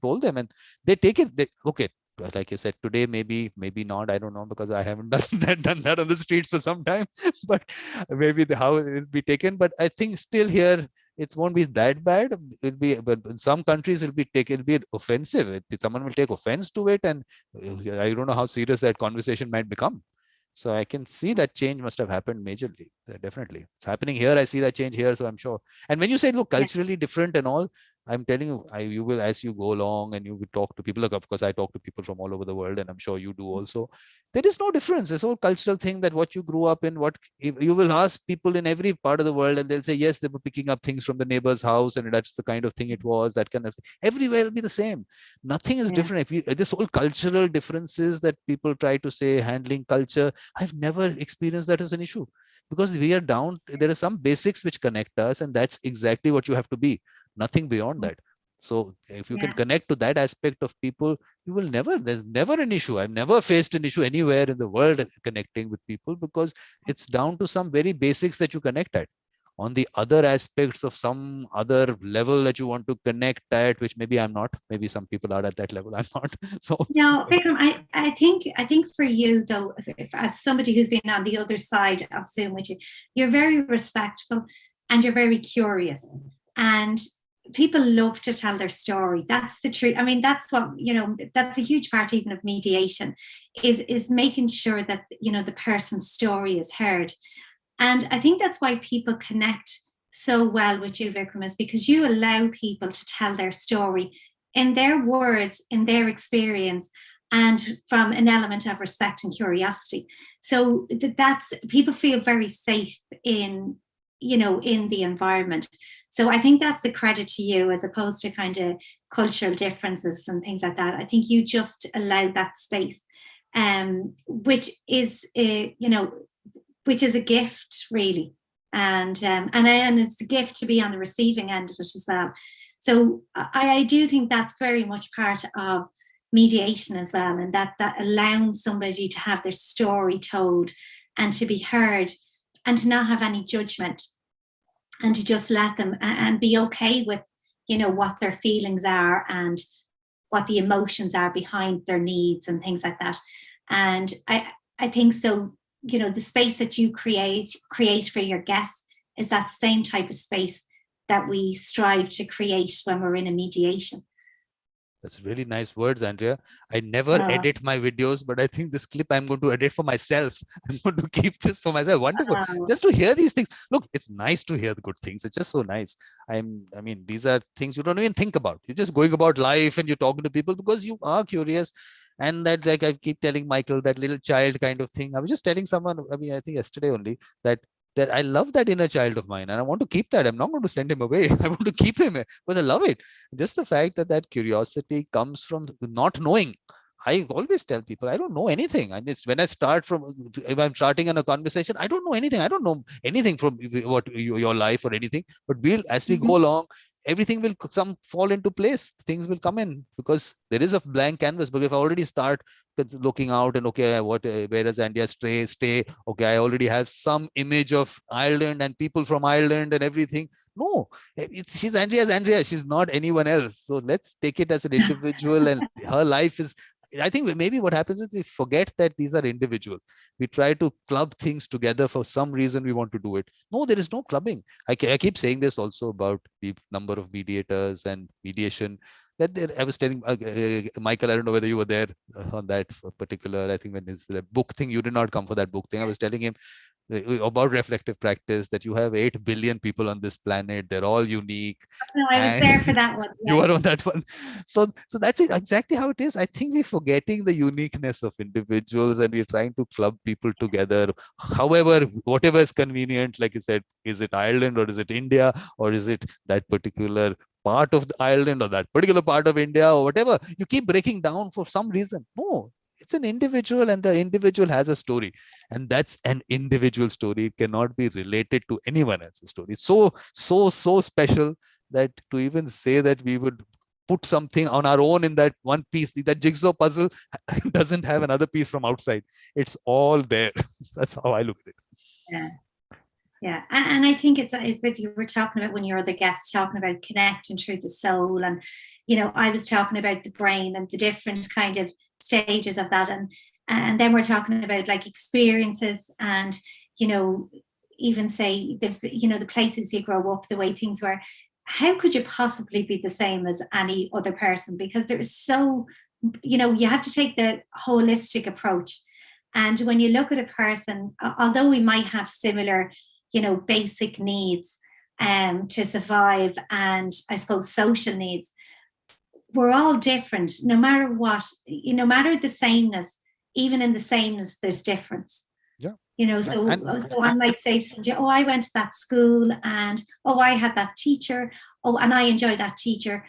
told them, and they take it. Okay, like you said, today maybe not. I don't know, because I haven't done that on the streets for some time. But maybe how it'll be taken. But I think still here it won't be that bad. But in some countries it'll be offensive. Someone will take offense to it, and I don't know how serious that conversation might become. So I can see that change must have happened majorly. Definitely. It's happening here. I see that change here. So I'm sure. And when you say, look, culturally different and all, I'm telling you, you will, as you go along and you will talk to people, like, of course, I talk to people from all over the world, and I'm sure you do also. There is no difference. This whole cultural thing, that what you grew up in, what you will ask people in every part of the world, and they'll say, yes, they were picking up things from the neighbor's house, and that's the kind of thing it was, that kind of thing. Everywhere will be the same. Nothing is different. If you, this whole cultural differences that people try to say, handling culture, I've never experienced that as an issue, because we are down, there are some basics which connect us, and that's exactly what you have to be, nothing beyond that. So if you can connect to that aspect of people, you will never, there's never an issue. I've never faced an issue anywhere in the world connecting with people, because it's down to some very basics that you connect at. On the other aspects of some other level that you want to connect at, which maybe I'm not, maybe some people are at that level, I'm not. So
no, Vikram, I think for you though, if, as somebody who's been on the other side of Zoom with you, you're very respectful and you're very curious, and people love to tell their story. That's the truth. I mean, that's what, that's a huge part even of mediation, is making sure that, the person's story is heard. And I think that's why people connect so well with you, Vikram, is because you allow people to tell their story in their words, in their experience, and from an element of respect and curiosity. So that's, people feel very safe in, in the environment. So I think that's a credit to you, as opposed to kind of cultural differences and things like that. I think you just allow that space, which is, which is a gift, really, and it's a gift to be on the receiving end of it as well. So I do think that's very much part of mediation as well, and that allowing somebody to have their story told and to be heard, and to not have any judgment, and to just let them and be okay with, what their feelings are and what the emotions are behind their needs and things like that. And I think so. The space that you create for your guests is that same type of space that we strive to create when we're in a mediation.
That's really nice words, Andrea. I never edit my videos, but I think this clip I'm going to edit for myself. I'm going to keep this for myself. Wonderful. Just to hear these things. Look, it's nice to hear the good things. It's just so nice. I mean, these are things you don't even think about. You're just going about life and you're talking to people because you are curious. And that, like I keep telling Michael, that little child kind of thing. I was just telling someone, I think yesterday only, that I love that inner child of mine, and I want to keep that. I'm not going to send him away. I want to keep him because I love it. Just the fact that curiosity comes from not knowing. I always tell people, I don't know anything. And it's when I start from, if I'm starting in a conversation, I don't know anything. I don't know anything from what your life or anything. But as we go along, everything will fall into place. Things will come in, because there is a blank canvas. But if I already start looking out and, okay, where does Andrea stay? Okay, I already have some image of Ireland and people from Ireland and everything. No, she's Andrea. She's not anyone else. So let's take it as an individual, and her life is. I think maybe what happens is we forget that these are individuals. We try to club things together for some reason. We want to do it. No, there is no clubbing. I keep saying this also about the number of mediators and mediation. I was telling Michael, I don't know whether you were there on that particular, I think when the book thing, you did not come for that book thing. I was telling him about reflective practice, that you have 8 billion people on this planet. They're all unique.
No, I was there for that one.
You were on that one. So that's it, exactly how it is. I think we're forgetting the uniqueness of individuals, and we're trying to club people together. However, whatever is convenient, like you said, is it Ireland or is it India, or is it that particular part of the Ireland or that particular part of India or whatever? You keep breaking down for some reason. No, it's an individual, and the individual has a story, and that's an individual story. It cannot be related to anyone else's story. It's so special that to even say that we would put something on our own in that one piece, that jigsaw puzzle doesn't have another piece from outside. It's all there. That's how I look at it.
Yeah, and I think it's what you were talking about when you were the guest, talking about connecting through the soul, and I was talking about the brain and the different kind of stages of that, and then we're talking about like experiences, and even say the places you grow up, the way things were. How could you possibly be the same as any other person? Because there's so you have to take the holistic approach, and when you look at a person, although we might have similar basic needs, to survive, and I suppose social needs. We're all different, no matter what, no matter the sameness. Even in the sameness, there's difference.
Yeah.
So I might say to somebody, oh, I went to that school, and oh, I had that teacher, oh, and I enjoy that teacher.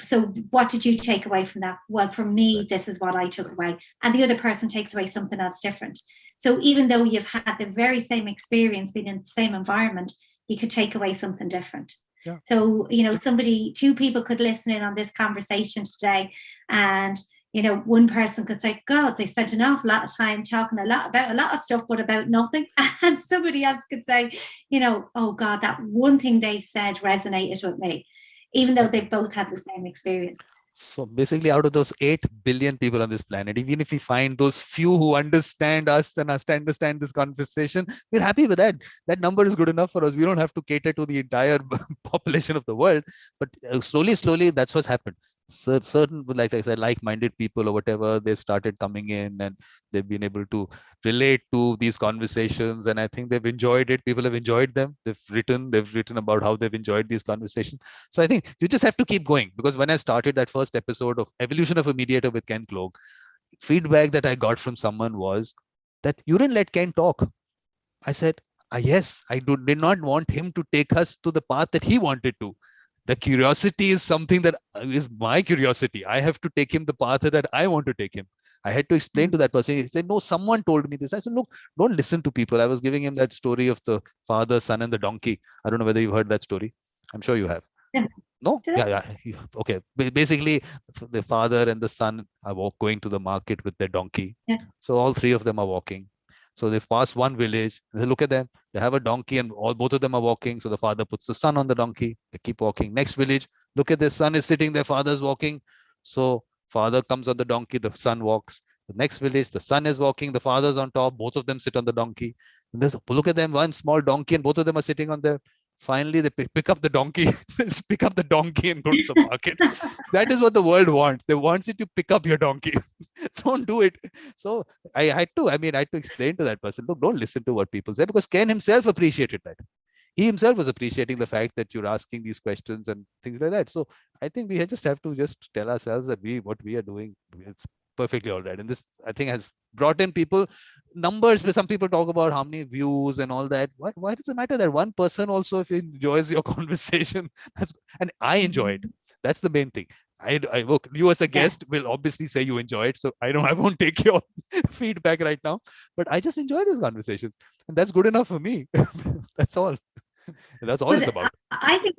So what did you take away from that? Well, from me, this is what I took away. And the other person takes away something that's different. So even though you've had the very same experience, being in the same environment, you could take away something different.
Yeah.
So, two people could listen in on this conversation today, and, one person could say, God, they spent an awful lot of time talking about a lot of stuff, but about nothing. And somebody else could say, oh God, that one thing they said resonated with me, even though they both had the same experience.
So basically, out of those 8 billion people on this planet, even if we find those few who understand us and understand this conversation, we're happy with that. That number is good enough for us. We don't have to cater to the entire population of the world. But slowly, that's what's happened. Certain, like I said, like-minded people or whatever, they started coming in, and they've been able to relate to these conversations. And I think they've enjoyed it. People have enjoyed them. They've written about how they've enjoyed these conversations. So I think you just have to keep going, because when I started that first episode of Evolution of a Mediator with Ken Clogue, feedback that I got from someone was that you didn't let Ken talk. I said, yes, I did not want him to take us to the path that he wanted to. The curiosity is something that is my curiosity. I have to take him the path that I want to take him. I had to explain to that person. He said, no, someone told me this. I said, look, don't listen to people. I was giving him that story of the father, son, and the donkey. I don't know whether you've heard that story. I'm sure you have.
Yeah.
No? Yeah. Okay. Basically, the father and the son are going to the market with their donkey.
Yeah.
So all three of them are walking. So they've passed one village. They look at them. They have a donkey, and both of them are walking. So the father puts the son on the donkey. They keep walking. Next village, look at their son is sitting. Their father's walking. So father comes on the donkey. The son walks. The next village, the son is walking. The father's on top. Both of them sit on the donkey. And look at them. One small donkey, and both of them are sitting on there. Finally, they pick up the donkey, pick up the donkey and go to the market. That is what the world wants. They want you to pick up your donkey. Don't do it. So I had to explain to that person, look, don't listen to what people say, because Ken himself appreciated that. He himself was appreciating the fact that you're asking these questions and things like that. So I think we just have to just tell ourselves that what we are doing, it's perfectly all right. And this, I think, has brought in people numbers, where some people talk about how many views and all that. Why does it matter that one person also, if he enjoys your conversation, and I enjoy it. That's the main thing. Look, you as a guest will obviously say you enjoy it. So I won't take your feedback right now, but I just enjoy these conversations, and that's good enough for me. That's all. That's all it's about.
I think,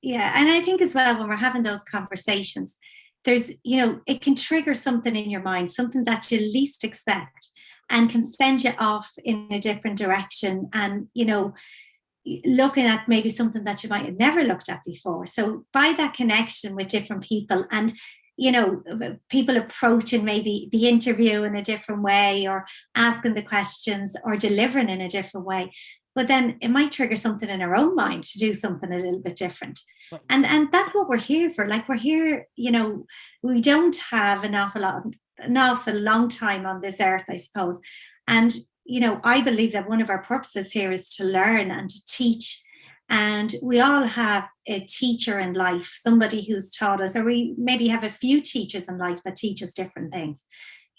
and I think as well, when we're having those conversations, there's, it can trigger something in your mind, something that you least expect, and can send you off in a different direction. And, looking at maybe something that you might have never looked at before. So by that connection with different people, and, people approaching maybe the interview in a different way, or asking the questions, or delivering in a different way, but then it might trigger something in our own mind to do something a little bit different. And that's what we're here for. Like, we're here, we don't have an awful long time on this earth, I suppose. And, I believe that one of our purposes here is to learn and to teach. And we all have a teacher in life, somebody who's taught us, or we maybe have a few teachers in life that teach us different things.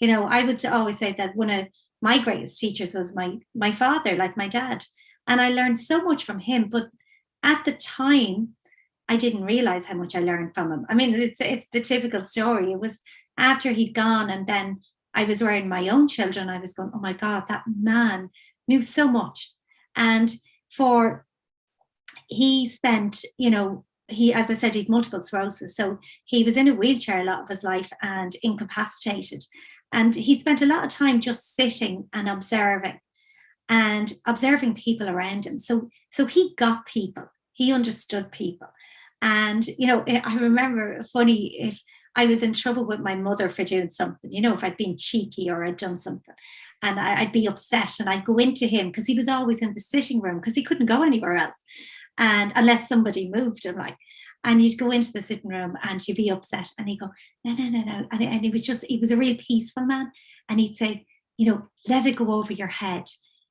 I would always say that one of my greatest teachers was my father, like my dad. And I learned so much from him. But at the time, I didn't realize how much I learned from him. I mean, it's the typical story. It was after he'd gone, and then I was rearing my own children. I was going, oh my God, that man knew so much. And he spent, as I said, he had multiple sclerosis. So he was in a wheelchair a lot of his life and incapacitated. And he spent a lot of time just sitting and observing people around him. So he got people. He understood people. And, I remember funny, if I was in trouble with my mother for doing something, if I'd been cheeky or I'd done something, and I'd be upset, and I'd go into him, because he was always in the sitting room, because he couldn't go anywhere else. And unless somebody moved him, and he'd go into the sitting room and he'd be upset, and he'd go, no. And he was a real peaceful man. And he'd say, let it go over your head.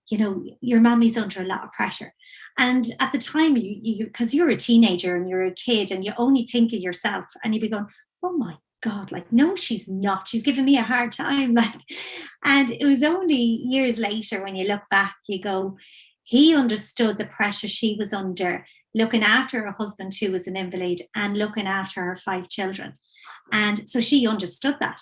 your mommy's under a lot of pressure. And at the time, because you're a teenager and you're a kid and you only think of yourself, and you'd be going, oh my God, like, no, she's not. She's giving me a hard time. Like, and it was only years later when you look back, you go, he understood the pressure she was under, looking after her husband who was an invalid and looking after her 5 children. And so she understood that,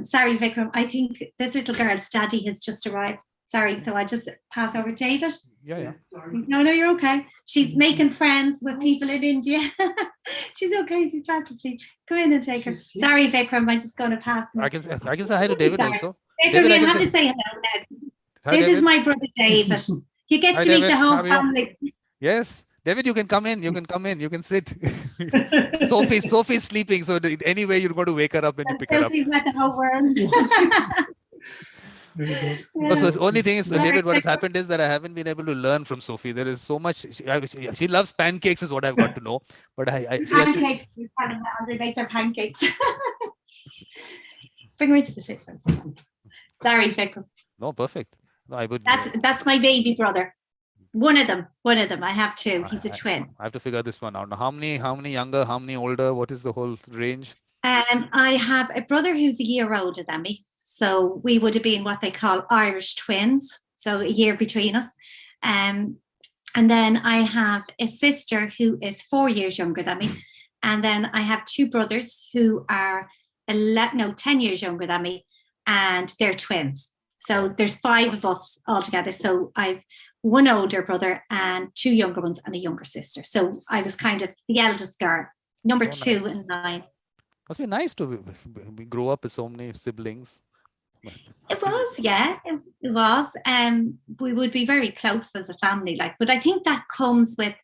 Sorry, Vikram, I think this little girl's daddy has just arrived. Sorry, so I just pass over David.
Yeah.
Sorry. No, you're okay. She's making friends with people in India. She's okay. She's fast asleep. Go in and take her. Sorry, Vikram. I'm just going to pass.
I can say hi to David also.
Vikram,
David,
you have to say hello now.
Hi,
this
David.
is my brother David. You get
Hi,
to meet
David.
the whole family.
Yes, David, you can come in. You can sit. Sophie's sleeping, so anyway, you're going to wake her up and you pick her up.
Sophie's met the whole world.
So the only thing is, David, what has happened is that I haven't been able to learn from Sophie. There is so much. She loves pancakes, is what I've got to know. But
pancakes. Andre makes her pancakes. Bring her into the sit. Sorry, Vikram.
No, perfect. No, I would.
That's my baby brother. One of them. I have 2. He's a twin.
I have to figure this one out. Now, how many younger? How many older? What is the whole range?
I have a brother who's a year older than me. So we would have been what they call Irish twins. So a year between us. And then I have a sister who is 4 years younger than me. And then I have 2 brothers who are 10 years younger than me. And they're twins. So there's 5 of us altogether. So I've 1 older brother and 2 younger ones and a younger sister. So I was kind of the eldest girl, number so 2 nice. And 9.
Must be nice to grow up with so many siblings.
It was, yeah, it was. We would be very close as a family, but I think that comes with,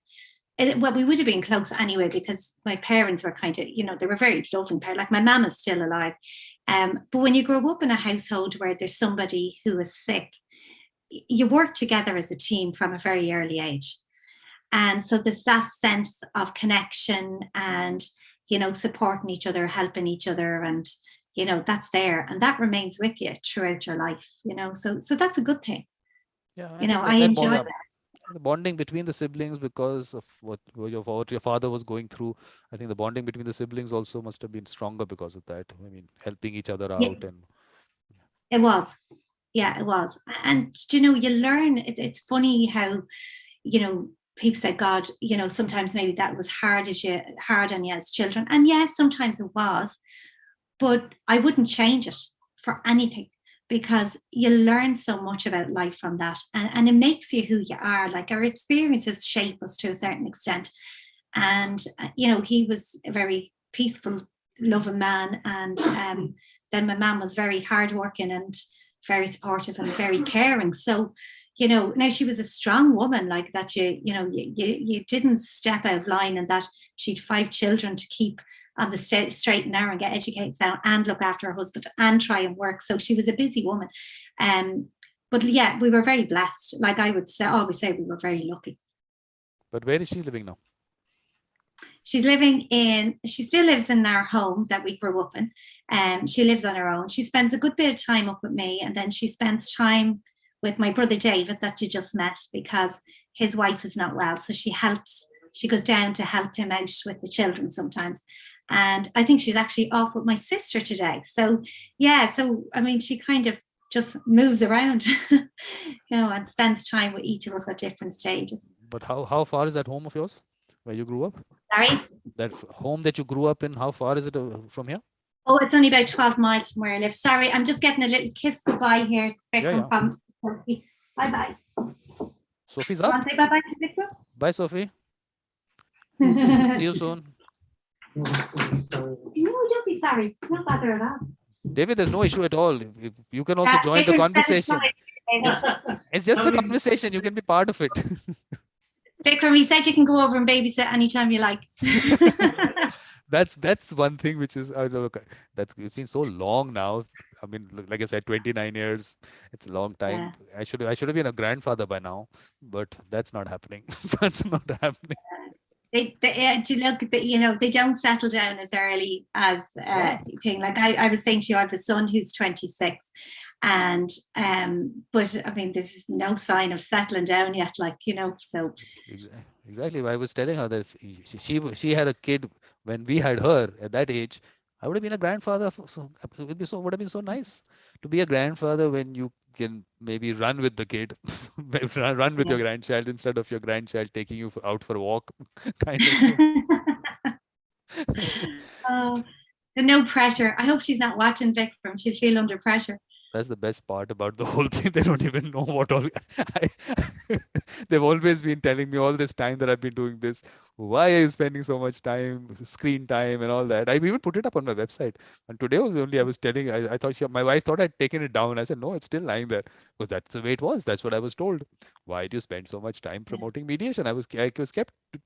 we would have been close anyway because my parents were kind of, they were very loving parents. Like my mum is still alive. But when you grow up in a household where there's somebody who is sick, you work together as a team from a very early age. And so there's that sense of connection and, supporting each other, helping each other, and that's there, and that remains with you throughout your life, so that's a good thing.
Yeah,
I enjoy that.
The bonding between the siblings, because of what your father was going through, I think the bonding between the siblings also must have been stronger because of that. I mean, helping each other out. And
it was. Yeah, it was. And you learn, it's funny how, people say, God, sometimes maybe that was hard on you as children. And yes, sometimes it was. But I wouldn't change it for anything, because you learn so much about life from that, and it makes you who you are. Like, our experiences shape us to a certain extent. And, he was a very peaceful, loving man. And then my mum was very hardworking and very supportive and very caring. So, now she was a strong woman, like that. You didn't step out of line, and that she'd 5 children to keep on the straight and narrow and get educated out and look after her husband and try and work. So she was a busy woman. But yeah, we were very blessed. Like I would always say we were very lucky.
But where is she living now?
She still lives in our home that we grew up in. She lives on her own. She spends a good bit of time up with me, and then she spends time with my brother David that you just met, because his wife is not well. So she goes down to help him out with the children sometimes. And I think she's actually off with my sister today. So yeah, I mean, she kind of just moves around, and spends time with each of us at different stages.
But how far is that home of yours where you grew up?
Sorry?
That home that you grew up in, how far is it from here?
Oh, it's only about 12 miles from where I live. Sorry, I'm just getting a little kiss goodbye here. From Sophie. Bye-bye.
Sophie's up.
Want to say bye-bye to Vikram?
Bye, Sophie. See you soon.
No, don't be sorry. It's not bother at all.
David, there's no issue at all. You can also join the conversation. It's just a conversation. You can be part of it.
Vikram, he said you can go over and babysit anytime you like.
That's one thing which is, it's been so long now. I mean, like I said, 29 years. It's a long time. Yeah. I should have been a grandfather by now, but that's not happening. That's not happening. They
don't settle down as early as thing. Like I was saying to you, I have a son who's 26, And but I mean, there's no sign of settling down yet, like, you know. So
Exactly. I was telling her that if she had a kid when we had her at that age, I would have been a grandfather. Would have been so nice to be a grandfather when you can maybe run with the kid, run with
yeah.
your grandchild instead of your grandchild taking you out for a walk, kind of thing.
Oh, no pressure. I hope she's not watching Vikram. She'll feel under pressure.
That's the best part about the whole thing. They don't even know what all. I, they've always been telling me all this time that I've been doing this. Why are you spending so much time, screen time, and all that? I even put it up on my website. And today was only I was telling. I thought my wife thought I'd taken it down. I said no, it's still lying there. Because that's the way it was. That's what I was told. Why do you spend so much time promoting mediation? I was kept.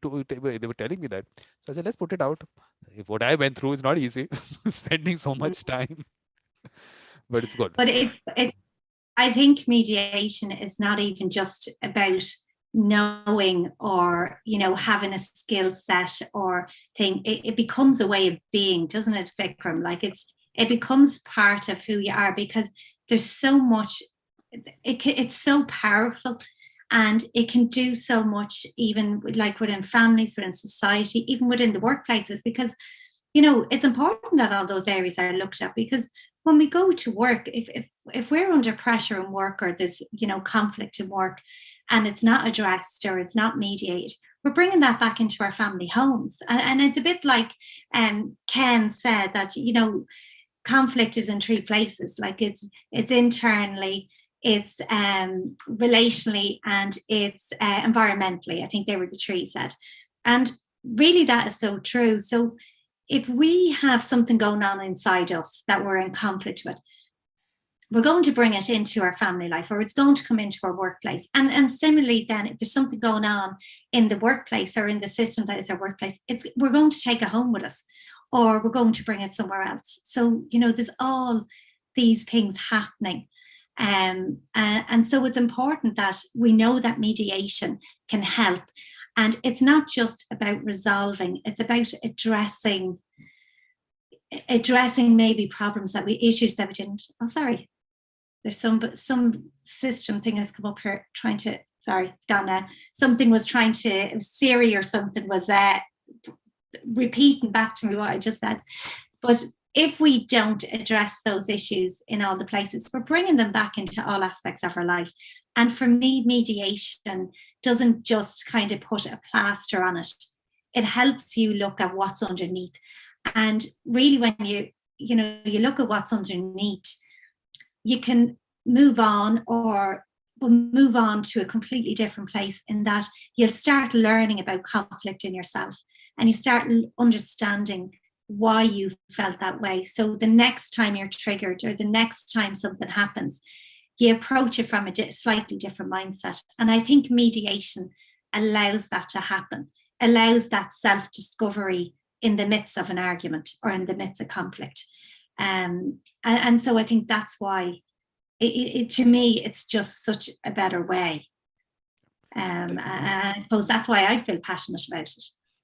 They were telling me that. So I said let's put it out. If what I went through is not easy, spending so much time, but it's good.
But it's I think mediation is not even just about knowing or, you know, having a skill set or thing. It becomes a way of being, doesn't it, Vikram? Like it becomes part of who you are, because there's so much. It's so powerful, and it can do so much, even like within families, within society, even within the workplaces, because, you know, it's important that all those areas are looked at, because when we go to work, if we're under pressure in work, or there's, you know, conflict in work, and it's not addressed or it's not mediated, we're bringing that back into our family homes. And it's a bit like Ken said, that, you know, conflict is in three places. Like it's internally, it's relationally, and it's environmentally. I think they were the three said. And really that is so true. So if we have something going on inside us that we're in conflict with, we're going to bring it into our family life, or it's going to come into our workplace. And similarly, then, if there's something going on in the workplace or in the system that is our workplace, we're going to take it home with us, or we're going to bring it somewhere else. So, you know, there's all these things happening. And so it's important that we know that mediation can help. And it's not just about resolving, it's about addressing maybe problems issues that we didn't. Oh, sorry. There's some system thing has come up here trying to, sorry, it's gone now. Something was trying to, Siri or something was repeating back to me what I just said. But if we don't address those issues in all the places, we're bringing them back into all aspects of our life. And for me, mediation doesn't just kind of put a plaster on it. It helps you look at what's underneath. And really, when you look at what's underneath, you can move on, or move on to a completely different place, in that you'll start learning about conflict in yourself, and you start understanding why you felt that way. So the next time you're triggered, or the next time something happens, you approach it from a slightly different mindset. And I think mediation allows that to happen, allows that self-discovery in the midst of an argument or in the midst of conflict. And so I think that's why to me, it's just such a better way. And I suppose that's why I feel passionate about it.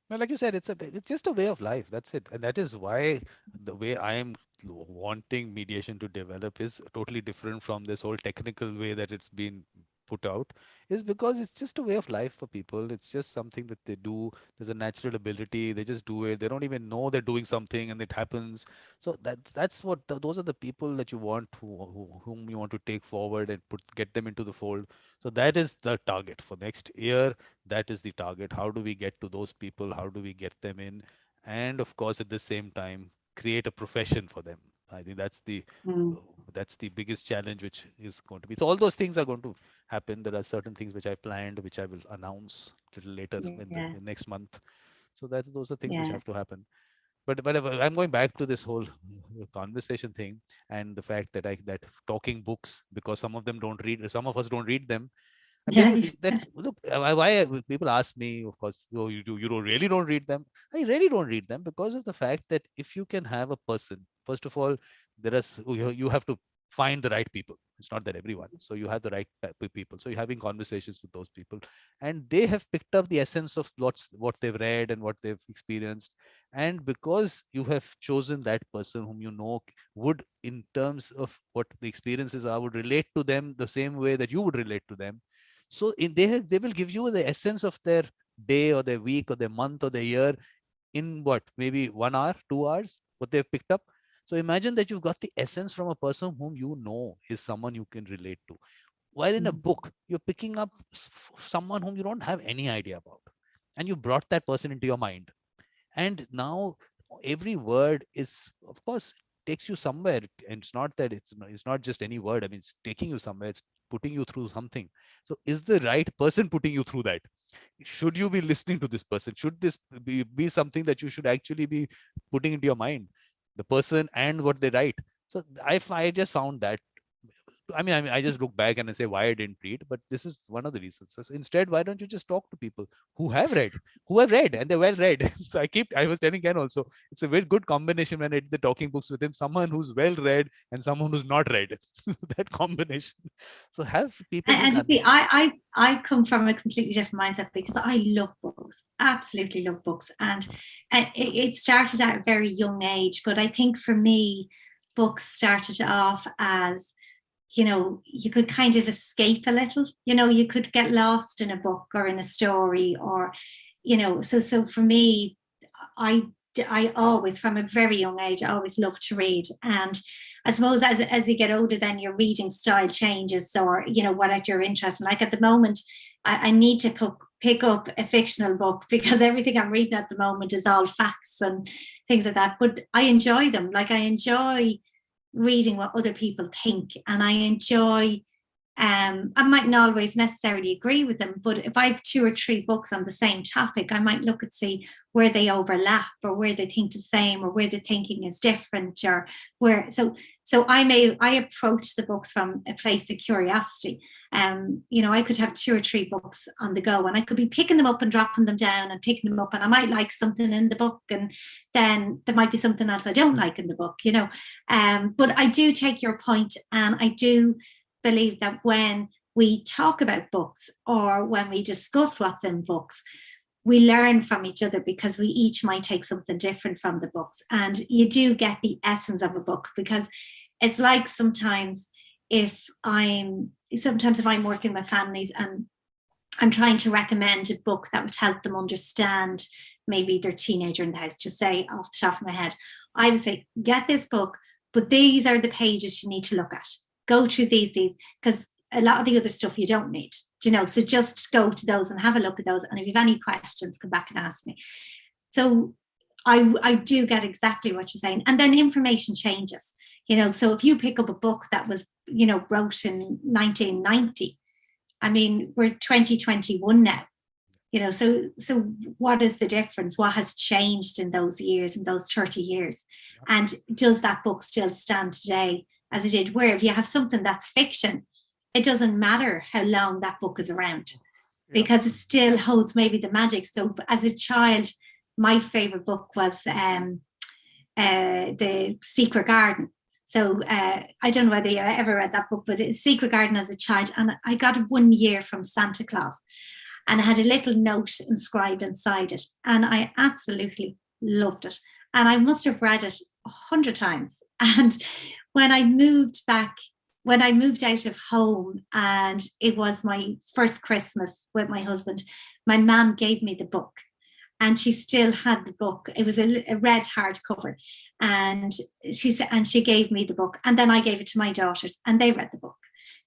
Well, like you said, it's just a way of life. That's it. And that is why the way I am wanting mediation to develop is totally different from this whole technical way that it's been put out, is because it's just a way of life for people. It's just something that they do. There's a natural ability. They just do it. They don't even know they're doing something, and it happens. So that's what those are the people that you want, whom you want to take forward and get them into the fold. So that is the target for next year. That is the target. How do we get to those people? How do we get them in? And of course, at the same time, create a profession for them. I think that's the biggest challenge, which is going to be. So all those things are going to happen. There are certain things which I planned, which I will announce a little later in next month. So those are things which have to happen. But I'm going back to this whole conversation thing, and the fact that talking books, because some of them don't read, some of us don't read them. And look, why people ask me, of course, oh, you really don't read them. I really don't read them because of the fact that if you can have a person, first of all, you have to find the right people. It's not that everyone. So you have the right type of people. So you're having conversations with those people, and they have picked up the essence of what they've read and what they've experienced. And because you have chosen that person whom you know would, in terms of what the experiences are, would relate to them the same way that you would relate to them. So they will give you the essence of their day or their week or their month or their year in what, maybe 1 hour, 2 hours, what they've picked up. So imagine that you've got the essence from a person whom you know is someone you can relate to. While in a book, you're picking up someone whom you don't have any idea about, and you brought that person into your mind. And now every word is, of course, takes you somewhere. And it's not that it's not just any word. I mean, it's taking you somewhere. It's putting you through something. So is the right person putting you through that? Should you be listening to this person? Should this be something that you should actually be putting into your mind, the person and what they write? So I just found that, I just look back and I say why I didn't read, but this is one of the reasons. So instead, why don't you just talk to people who have read, and they're well read? So I was telling Ken also, it's a very good combination when I did the talking books with him, someone who's well read and someone who's not read. That combination. So have people who've
And
done
see,
that.
I come from a completely different mindset because I love books, absolutely love books. And it started at a very young age. But I think for me, books started off as, you could kind of escape a little, you could get lost in a book or in a story, or, so for me, I I always, from a very young age, I always loved to read. And I suppose as you get older, then your reading style changes, or, what your interest. Like at the moment, I need to pick up a fictional book because everything I'm reading at the moment is all facts and things like that. But I enjoy them. Like I enjoy reading what other people think, and I enjoy I mightn't always necessarily agree with them, but if I have 2 or 3 books on the same topic, I might look and see where they overlap, or where they think the same, or where the thinking is different, or where. So I approach the books from a place of curiosity. I could have 2 or 3 books on the go, and I could be picking them up and dropping them down and picking them up, and I might like something in the book, and then there might be something else I don't like in the book. But I do take your point, and I do believe that when we talk about books, or when we discuss what's in books, we learn from each other, because we each might take something different from the books, and you do get the essence of a book. Because it's like sometimes if I'm working with families and I'm trying to recommend a book that would help them understand maybe their teenager in the house, just say off the top of my head, I would say, get this book, but these are the pages you need to look at. Go through these, because a lot of the other stuff you don't need, so just go to those and have a look at those. And if you have any questions, come back and ask me. So I do get exactly what you're saying. And then information changes, so if you pick up a book that was, wrote in 1990, I mean, we're 2021 now, so what is the difference? What has changed in those years, in those 30 years? And does that book still stand today as it did? Where if you have something that's fiction, it doesn't matter how long that book is around, because it still holds maybe the magic. So as a child, my favorite book was The Secret Garden. So I don't know whether you ever read that book, but it's Secret Garden as a child. And I got it one year from Santa Claus, and I had a little note inscribed inside it. And I absolutely loved it. And I must have read it 100 times. And when I moved out of home, and it was my first Christmas with my husband, my mum gave me the book, and she still had the book. It was a red hardcover, and she gave me the book, and then I gave it to my daughters, and they read the book.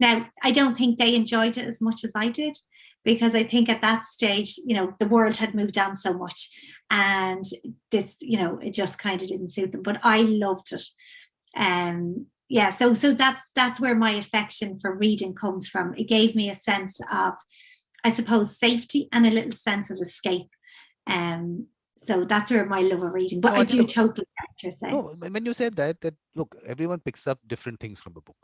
Now, I don't think they enjoyed it as much as I did, because I think at that stage, the world had moved on so much, and this, it just kind of didn't suit them. But I loved it. So that's where my affection for reading comes from. It gave me a sense of, I suppose, safety and a little sense of escape. So that's where my love of reading. But I do totally get what you're saying.
No, when you said that look, everyone picks up different things from a book.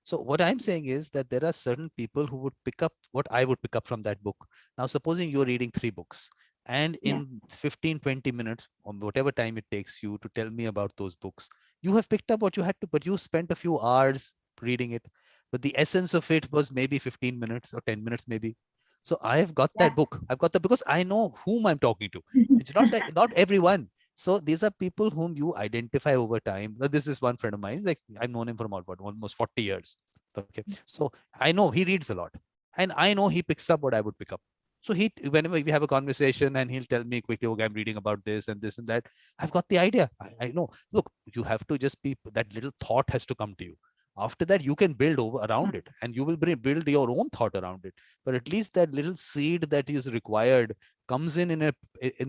So what I'm saying is that there are certain people who would pick up what I would pick up from that book. Now, supposing you're reading 3 books, and in 15, 20 minutes, or whatever time it takes you to tell me about those books, you have picked up what you had to, but you spent a few hours reading it, but the essence of it was maybe 15 minutes or 10 minutes maybe. So I've got
Yeah.
that book. I've got that because I know whom I'm talking to. It's not that, not everyone. So these are people whom you identify over time. This is one friend of mine. Like I've known him for about what, almost 40 years. Okay. So I know he reads a lot. And I know he picks up what I would pick up. So he, whenever we have a conversation and he'll tell me quickly, okay, I'm reading about this and this and that. I've got the idea. I know. Look, you have to just be, that little thought has to come to you. After that, you can build over around it, and you will build your own thought around it. But at least that little seed that is required comes in in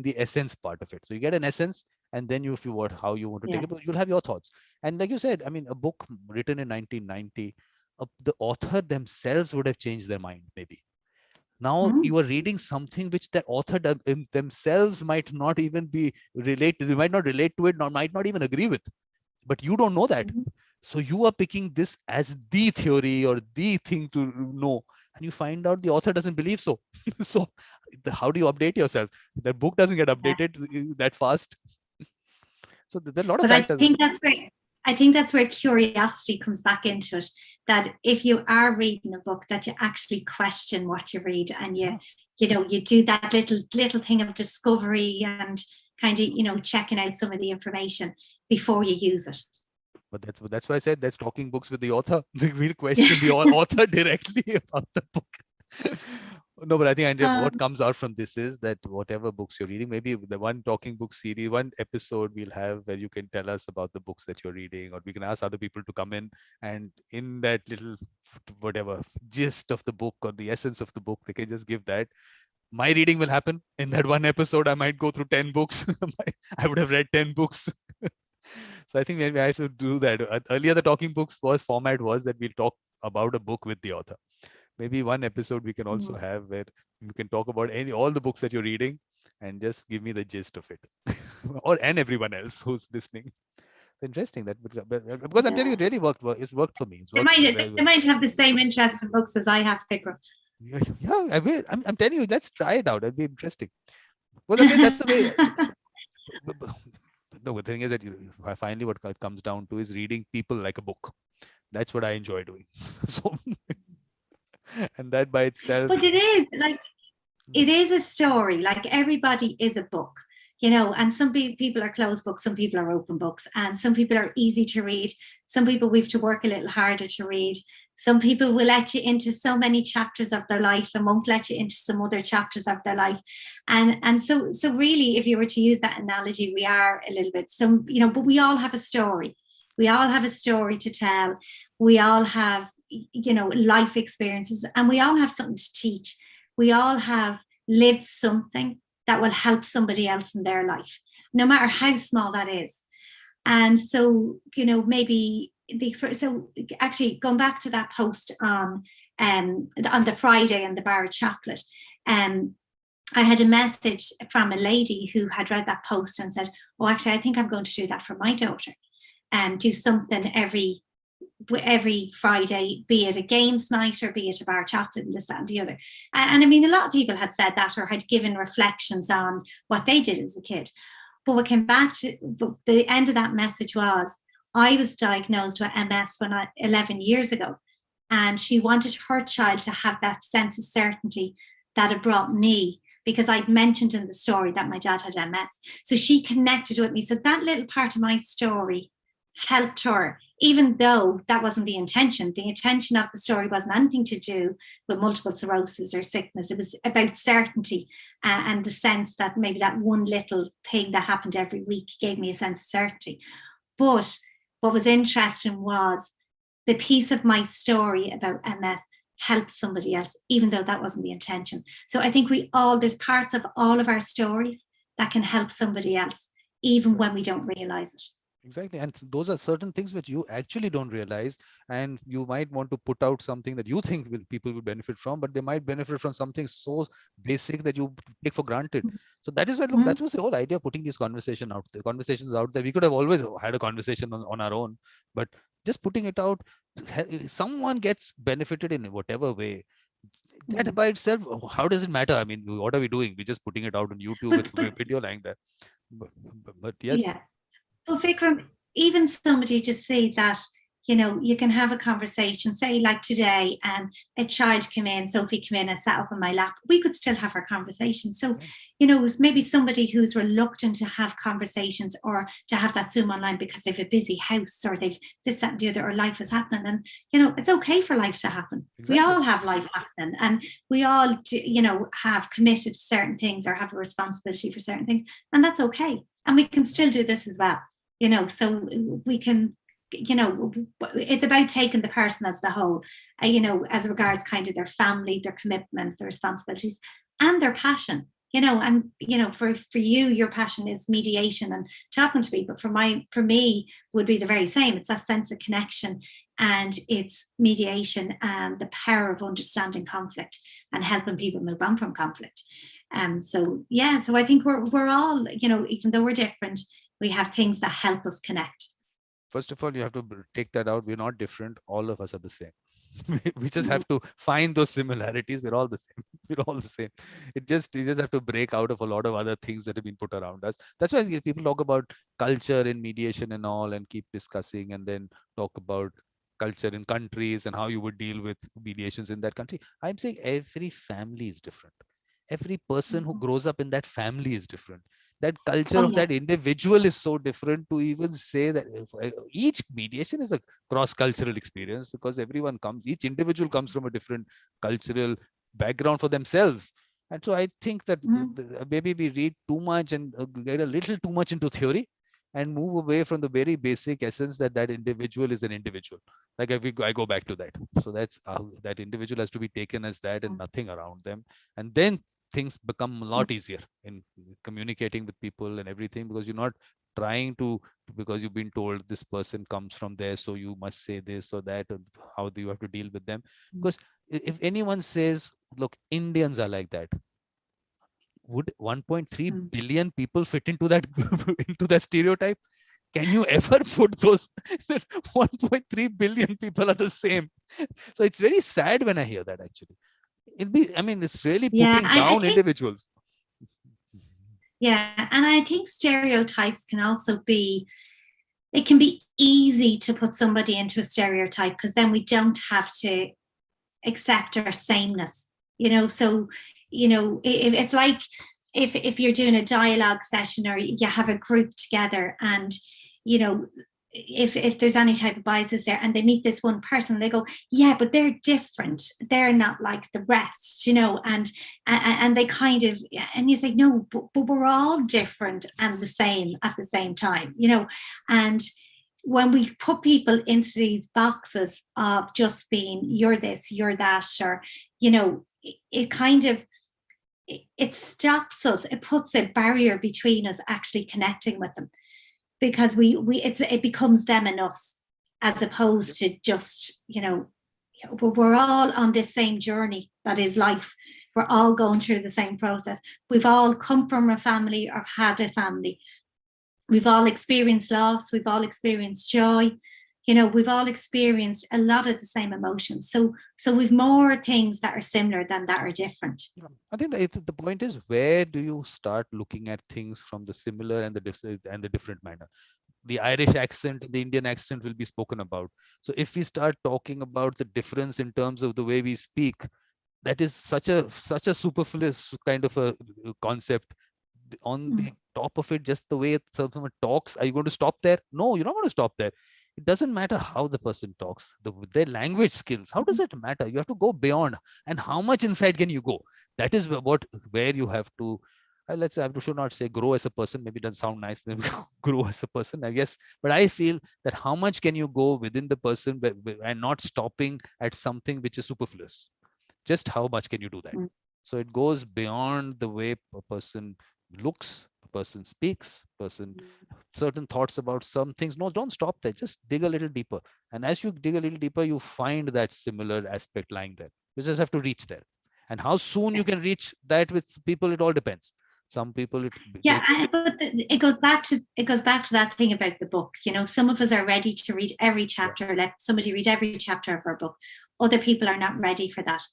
the essence part of it. So you get an essence, and then you, if you want how you want to take it, but you'll have your thoughts. And like you said, I mean, a book written in 1990, the author themselves would have changed their mind maybe. Now you are reading something which the author themselves might not even be related. They might not relate to it, nor might not even agree with. But you don't know that. So you are picking this as the theory or the thing to know, and you find out the author doesn't believe so. So how do you update yourself? The book doesn't get updated that fast. So there are a lot of factors.
I think that's where curiosity comes back into it. That if you are reading a book, that you actually question what you read, and you do that little thing of discovery and kind of checking out some of the information before you use it.
But that's why I said that's talking books with the author. We'll question the author directly about the book. No, but I think, Andrea, what comes out from this is that whatever books you're reading, maybe the one talking book series, one episode we'll have where you can tell us about the books that you're reading, or we can ask other people to come in, and in that little whatever gist of the book or the essence of the book, they can just give that. My reading will happen in that one episode. I might go through 10 books. I would have read 10 books. So I think maybe I should do that. Earlier, the talking books format was that we'll talk about a book with the author. Maybe one episode we can also have where you can talk about all the books that you're reading and just give me the gist of it, and everyone else who's listening. It's interesting that, because I'm telling you, it really worked. It's worked for me.
They might have the same interest in books as I have, Vikram.
Yeah, I will. I'm telling you, let's try it out. It'll be interesting. Well, I mean, that's the way. The thing is that finally what it comes down to is reading people like a book. That's what I enjoy doing. So, and that by itself.
But it is a story. Like everybody is a book, and some people are closed books, some people are open books, and some people are easy to read. Some people we have to work a little harder to read. Some people will let you into so many chapters of their life and won't let you into some other chapters of their life. And so really, if you were to use that analogy, we are a little bit but we all have a story. We all have a story to tell. We all have, life experiences, and we all have something to teach. We all have lived something that will help somebody else in their life, no matter how small that is. And so, maybe so actually going back to that post on the Friday and the bar of chocolate, I had a message from a lady who had read that post and said, oh, actually, I think I'm going to do that for my daughter, and do something every Friday, be it a games night or be it a bar of chocolate and this, that and the other. And I mean, a lot of people had said that or had given reflections on what they did as a kid. But what came back to the end of that message was, I was diagnosed with MS 11 years ago, and she wanted her child to have that sense of certainty that it brought me, because I'd mentioned in the story that my dad had MS. So she connected with me. So that little part of my story helped her, even though that wasn't the intention. The intention of the story wasn't anything to do with multiple sclerosis or sickness. It was about certainty and the sense that maybe that one little thing that happened every week gave me a sense of certainty. But what was interesting was the piece of my story about MS helped somebody else, even though that wasn't the intention. So I think there's parts of all of our stories that can help somebody else, even when we don't realize it.
Exactly. And those are certain things which you actually don't realize, and you might want to put out something that you think people will benefit from, but they might benefit from something so basic that you take for granted. So that is why, look, that was the whole idea of putting these conversations out there. We could have always had a conversation on our own, but just putting it out, someone gets benefited in whatever way. That by itself, how does it matter? I mean, what are we doing? We're just putting it out on YouTube. It's a video like that. But yes.
Yeah. Well, Vikram, even somebody to say that, you can have a conversation, say like today, a child came in, Sophie came in and sat up on my lap. We could still have our conversation. So, it was maybe somebody who's reluctant to have conversations or to have that Zoom online because they've a busy house or they've this, that, and the other, or life is happening. And, it's okay for life to happen. Exactly. We all have life happening, and we all, have committed to certain things or have a responsibility for certain things. And that's okay. And we can still do this as well, so we can, it's about taking the person as the whole, as regards kind of their family, their commitments, their responsibilities, and their passion, and, for you, your passion is mediation and talking to people. For me would be the very same. It's that sense of connection, and it's mediation and the power of understanding conflict and helping people move on from conflict. So I think we're all, even though we're different, we have things that help us connect.
First of all, you have to take that out. We're not different. All of us are the same. We just have to find those similarities. We're all the same. We're all the same. You just have to break out of a lot of other things that have been put around us. That's why people talk about culture in mediation and all, and keep discussing, and then talk about culture in countries and how you would deal with mediations in that country. I'm saying every family is different. Every person who grows up in that family is different. That culture of that individual is so different to even say that each mediation is a cross-cultural experience, because each individual comes from a different cultural background for themselves. And so I think that maybe we read too much and get a little too much into theory and move away from the very basic essence that individual is an individual. Like I go back to that. So that's how that individual has to be taken as that and nothing around them. And then things become a lot easier in communicating with people and everything, because you're not trying to, because you've been told this person comes from there, so you must say this or that, or how do you have to deal with them. Because if anyone says, look, Indians are like that, would 1.3 billion people fit into that into that stereotype? Can you ever put those 1.3 billion people are the same? So it's very sad when I hear that, actually. It's really putting down individuals.
Yeah, and I think stereotypes can also it can be easy to put somebody into a stereotype, because then we don't have to accept our sameness, so, it's like if you're doing a dialogue session or you have a group together, and, if there's any type of biases there, and they meet this one person, they go, yeah, but they're different. They're not like the rest, and they kind of, and you say, no, but we're all different and the same at the same time, and when we put people into these boxes of just being, you're this, you're that, or, it kind of, it stops us. It puts a barrier between us actually connecting with them, because it becomes them and us, as opposed to just, we're all on this same journey that is life. We're all going through the same process. We've all come from a family or had a family. We've all experienced loss. We've all experienced joy. We've all experienced a lot of the same emotions. So we've more things that are similar than that are different.
I think the point is, where do you start looking at things from the similar and the different manner? The Irish accent, the Indian accent will be spoken about. So if we start talking about the difference in terms of the way we speak, that is such a superfluous kind of a concept. On the top of it, just the way someone talks, are you going to stop there? No, you're not going to stop there. It doesn't matter how the person talks, their language skills. How does it matter? You have to go beyond. And how much inside can you go? That is where you have to, let's say, I should not say grow as a person. Maybe it doesn't sound nice. Grow as a person, I guess. But I feel that how much can you go within the person and not stopping at something which is superfluous? Just how much can you do that? So it goes beyond the way a person looks, a person speaks, certain thoughts about some things. No, don't stop there. Just dig a little deeper. And as you dig a little deeper, you find that similar aspect lying there. You just have to reach there. And how soon you can reach that with people, it all depends. Some people,
but it goes back to that thing about the book. Some of us are ready to read every chapter. Let somebody read every chapter of our book. Other people are not ready for that.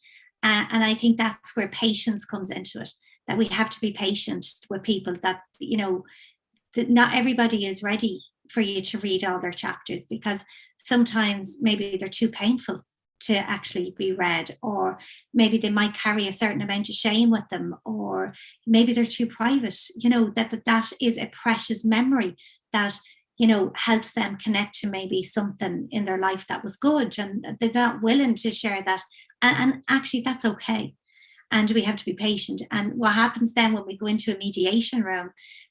And I think that's where patience comes into it. That we have to be patient with people, that, that not everybody is ready for you to read all their chapters, because sometimes maybe they're too painful to actually be read, or maybe they might carry a certain amount of shame with them, or maybe they're too private. That is a precious memory that helps them connect to maybe something in their life that was good, and they're not willing to share that, and actually that's okay. And we have to be patient. And what happens then when we go into a mediation room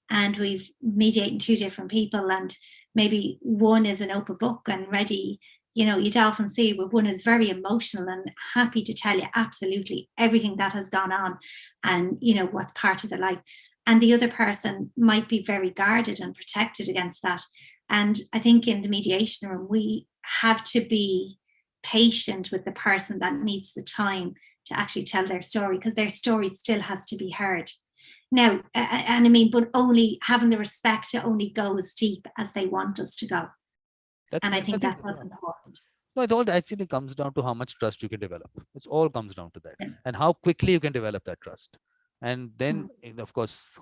and we've mediating two different people, and maybe one is an open book and ready, you'd often see where one is very emotional and happy to tell you absolutely everything that has gone on and, what's part of their life. And the other person might be very guarded and protected against that. And I think in the mediation room, we have to be patient with the person that needs the time to actually tell their story, because their story still has to be heard. Now, and I mean, but only having the respect to only go as deep as they want us to go. And I think that's what's important.
No, it all actually comes down to how much trust you can develop. It all comes down to that, and how quickly you can develop that trust. And then, of course,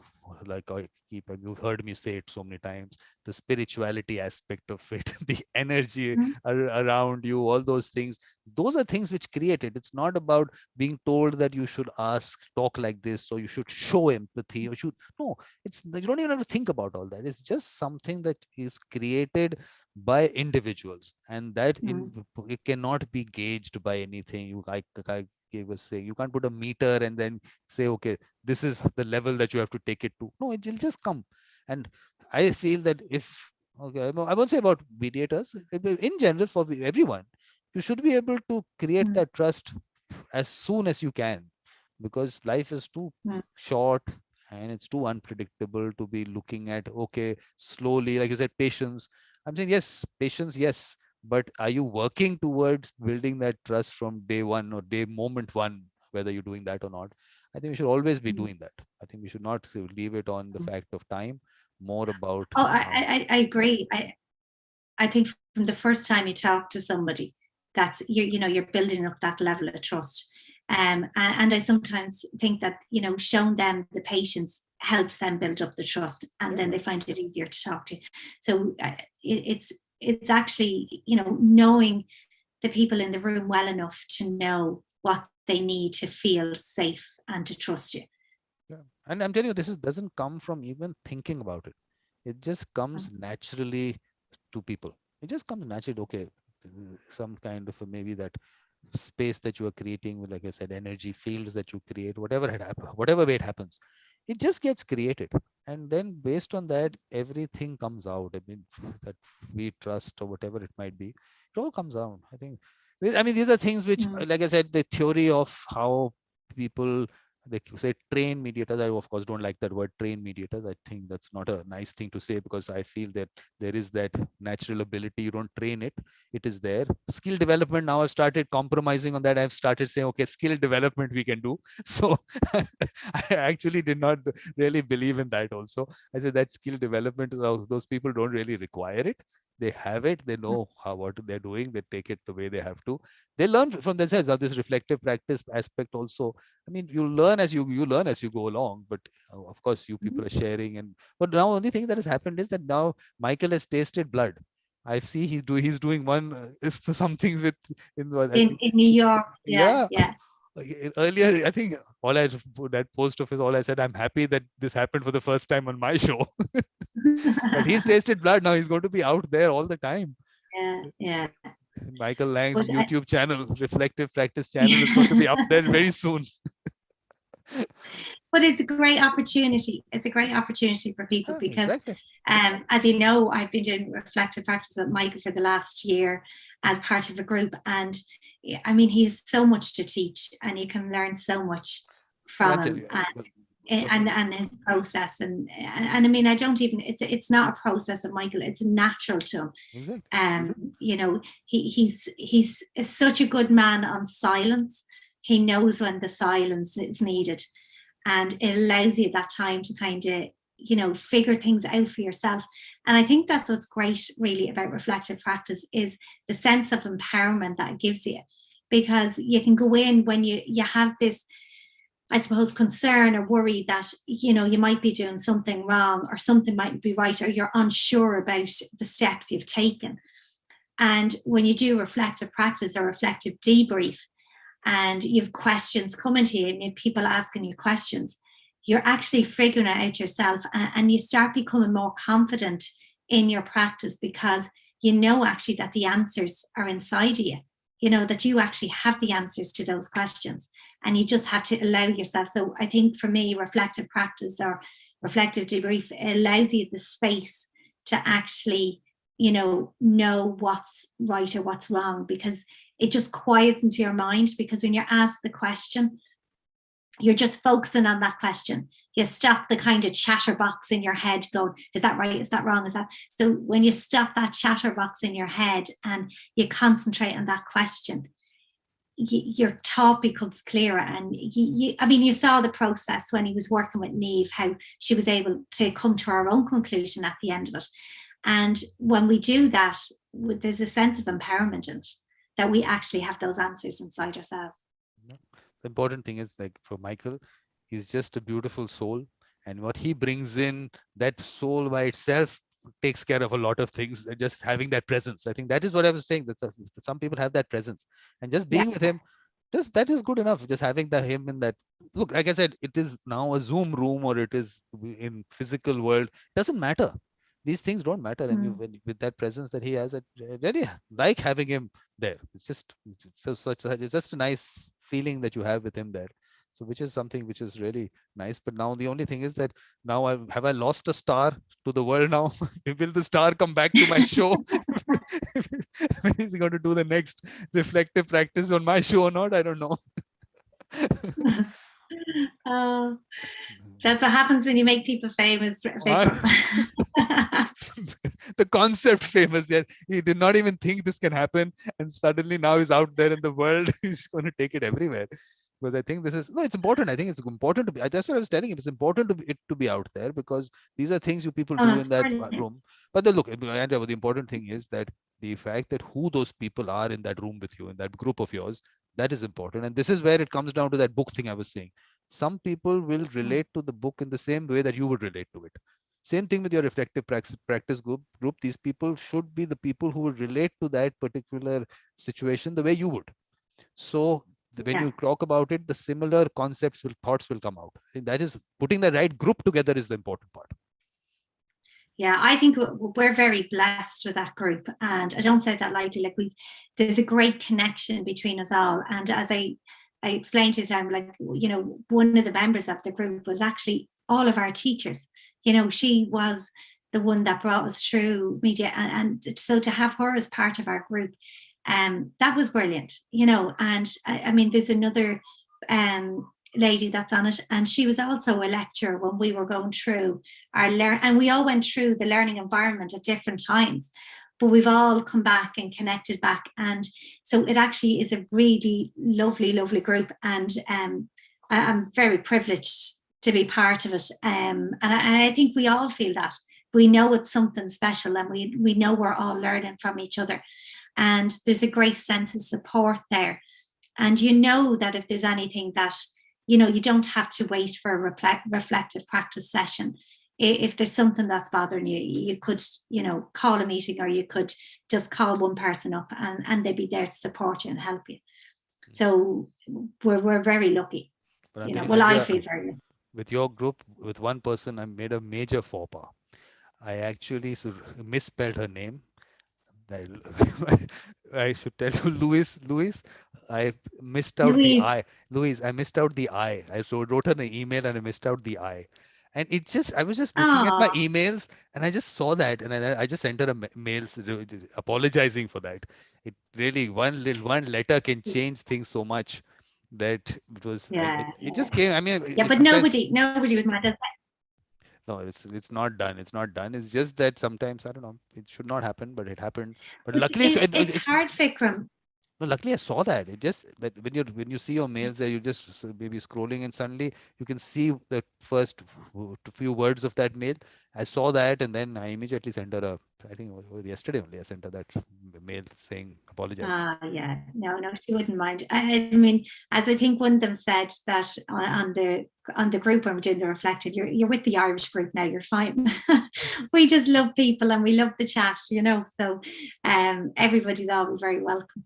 like you've heard me say it so many times, the spirituality aspect of it, the energy around you, all those things are things which create it. It's not about being told that you should talk like this, or you should show empathy, or you don't even have to think about all that. It's just something that is created by individuals, and that it cannot be gauged by anything. I was saying, you can't put a meter and then say, okay, this is the level that you have to take it to. No, it will just come. And I feel that I won't say about mediators, in general, for everyone, you should be able to create that trust as soon as you can, because life is too short and it's too unpredictable to be looking at, okay, slowly, like you said, patience. I'm saying, yes, patience, yes. But are you working towards building that trust from day one or moment one, whether you're doing that or not? I think we should always be doing that. I think we should not leave it on the fact of time, more about.
Oh, I agree. I think from the first time you talk to somebody, that's you're building up that level of trust. And I sometimes think that, showing them the patience helps them build up the trust, and then they find it easier to talk to. So it's actually, knowing the people in the room well enough to know what they need to feel safe and to trust you.
Yeah. And I'm telling you, this doesn't come from even thinking about it. It just comes naturally to people. It just comes naturally. Okay, some kind of maybe that space that you are creating with, like I said, energy fields that you create, whatever way it happens, it just gets created. And then based on that, everything comes out. I mean, that we trust or whatever it might be, it all comes out. These are things which, like I said, the theory of how people, they say train mediators. I of course don't like that word, train mediators. I think that's not a nice thing to say, because I feel that there is that natural ability. You don't train it, it is there. Skill development, now I've started compromising on that. I've started saying, okay, skill development we can do. So I actually did not really believe in that also. I said that skill development, those people don't really require it. They have it, they know what they're doing, they take it the way they have to. They learn from themselves. Now this reflective practice aspect also, I mean, you learn as you learn as you go along, but of course you people are sharing. But now only thing that has happened is that now Michael has tasted blood. I see he's doing one something with in
New York. Yeah.
Earlier, I think that post of his, all I said, I'm happy that this happened for the first time on my show. But he's tasted blood. Now he's going to be out there all the time.
Yeah.
Michael Lang's YouTube channel, Reflective Practice channel, is going to be up there very soon.
But it's a great opportunity. It's a great opportunity for people, because, as you know, I've been doing reflective practice with Michael for the last year as part of a group. And I mean, he has so much to teach, and you can learn so much from him. And his process, and I mean, I don't even, it's not a process of Michael, it's natural to him.
Exactly.
He's such a good man on silence. He knows when the silence is needed, and it allows you that time to kind of, figure things out for yourself. And I think that's what's great really about reflective practice, is the sense of empowerment that it gives you, because you can go in when you have this I suppose, concern or worry that, you know, you might be doing something wrong or something might be right, or you're unsure about the steps you've taken. And when you do reflective practice or reflective debrief, and you have questions coming to you and you have people asking you questions, you're actually figuring it out yourself, and you start becoming more confident in your practice, because you know actually that the answers are inside of you. You know that you actually have the answers to those questions, and you just have to allow yourself. So I think for me, reflective practice or reflective debrief allows you the space to actually, you know what's right or what's wrong, because it just quiets into your mind. Because when you're asked the question, you're just focusing on that question. You stop the kind of chatterbox in your head going, is that right? Is that wrong? Is that? So when you stop that chatterbox in your head and you concentrate on that question, your thought becomes clearer. And I mean, you saw the process when he was working with Neve, how she was able to come to her own conclusion at the end of it. And when we do that, there's a sense of empowerment in it, that we actually have those answers inside ourselves.
The important thing is, like for Michael, he's just a beautiful soul, and what he brings in, that soul by itself takes care of a lot of things. Just having that presence, I think that is what I was saying, that some people have that presence, and just being with him, just that is good enough. Just having him in that, look, like I said, it is now a Zoom room or it is in physical world, doesn't matter. These things don't matter. And you, with that presence that he has, I really like having him there. It's just it's just a nice feeling that you have with him there. So which is something which is really nice. But now the only thing is that now have I lost a star to the world now? Will the star come back to my show? When is he going to do the next reflective practice on my show or not? I don't know.
That's what happens when you make people famous.
The concept famous. Yeah, he did not even think this can happen, and suddenly now he's out there in the world. He's going to take it everywhere. Because I think this is it's important. I think it's important to be. That's what I was telling him. It's important to be out there, because these are things you people do in that room. But look, Andrea, the important thing is that the fact that who those people are in that room with you, in that group of yours, that is important. And this is where it comes down to that book thing I was saying. Some people will relate to the book in the same way that you would relate to it. Same thing with your reflective practice group. These people should be the people who would relate to that particular situation the way you would. So when you talk about it, the similar thoughts will come out. And that is putting the right group together is the important part.
Yeah, I think we're very blessed with that group, and I don't say that lightly. Like there's a great connection between us all. And as I explained to them, like, you know, one of the members of the group was actually all of our teachers. You know, she was the one that brought us through media, and so to have her as part of our group, that was brilliant. You know, and I mean, there's another lady that's on it, and she was also a lecturer when we were going through our and we all went through the learning environment at different times, but we've all come back and connected back. And so it actually is a really lovely group, and I'm very privileged to be part of it, and I think we all feel that. We know it's something special, and we know we're all learning from each other, and there's a great sense of support there. And you know that if there's anything that, you know, you don't have to wait for a reflective practice session. If there's something that's bothering you, you could, you know, call a meeting, or you could just call one person up, and they'd be there to support you and help you. So we're very lucky. You know, well, I feel very lucky.
With your group, with one person, I made a major faux pas. I actually misspelled her name. I should tell you, Louis, I missed out the I. Louise, I missed out the I. I wrote her an email and I missed out the I. And I was just looking at my emails, and I just saw that, and I just sent her a mail apologizing for that. It really, one letter can change things so much that it was, it just came. I mean,
but nobody would matter.
No, it's not done. It's not done. It's just that sometimes, I don't know, it should not happen, but it happened. But luckily,
it's hard, Vikram.
No, luckily I saw that. It just that when you see your mails there, you just maybe scrolling and suddenly you can see the first few words of that mail. I saw that and then I immediately sent her I think it was yesterday only I sent her that mail saying apologizing.
Yeah, no, she wouldn't mind. I mean, as I think one of them said that on the group when we're doing the reflective, you're with the Irish group now. You're fine. We just love people and we love the chat, So, everybody's always very welcome.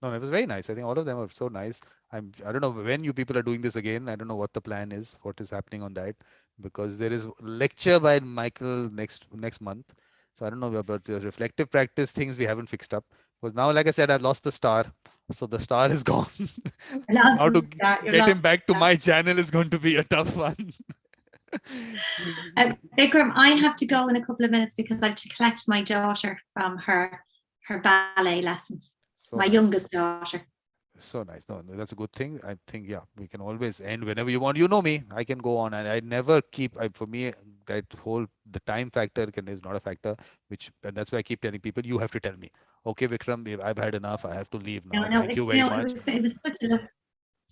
No, it was very nice. I think all of them are so nice. I don't know when you people are doing this again. I don't know what the plan is, what is happening on that, because there is lecture by Michael next month. So I don't know about the reflective practice things we haven't fixed up. Because now, like I said, I've lost the star. So the star is gone. Now to get him back to my channel is going to be a tough one.
Vikram, I have to go in a couple of minutes because I have to collect my daughter from her ballet lessons. So my youngest daughter.
So nice. No, that's a good thing. I think, yeah, we can always end whenever you want. You know me, I can go on and I never keep, for me, that the time factor is not a factor, and that's why I keep telling people, you have to tell me, okay, Vikram, I've had enough. I have to leave now.
No,
Thank you very much.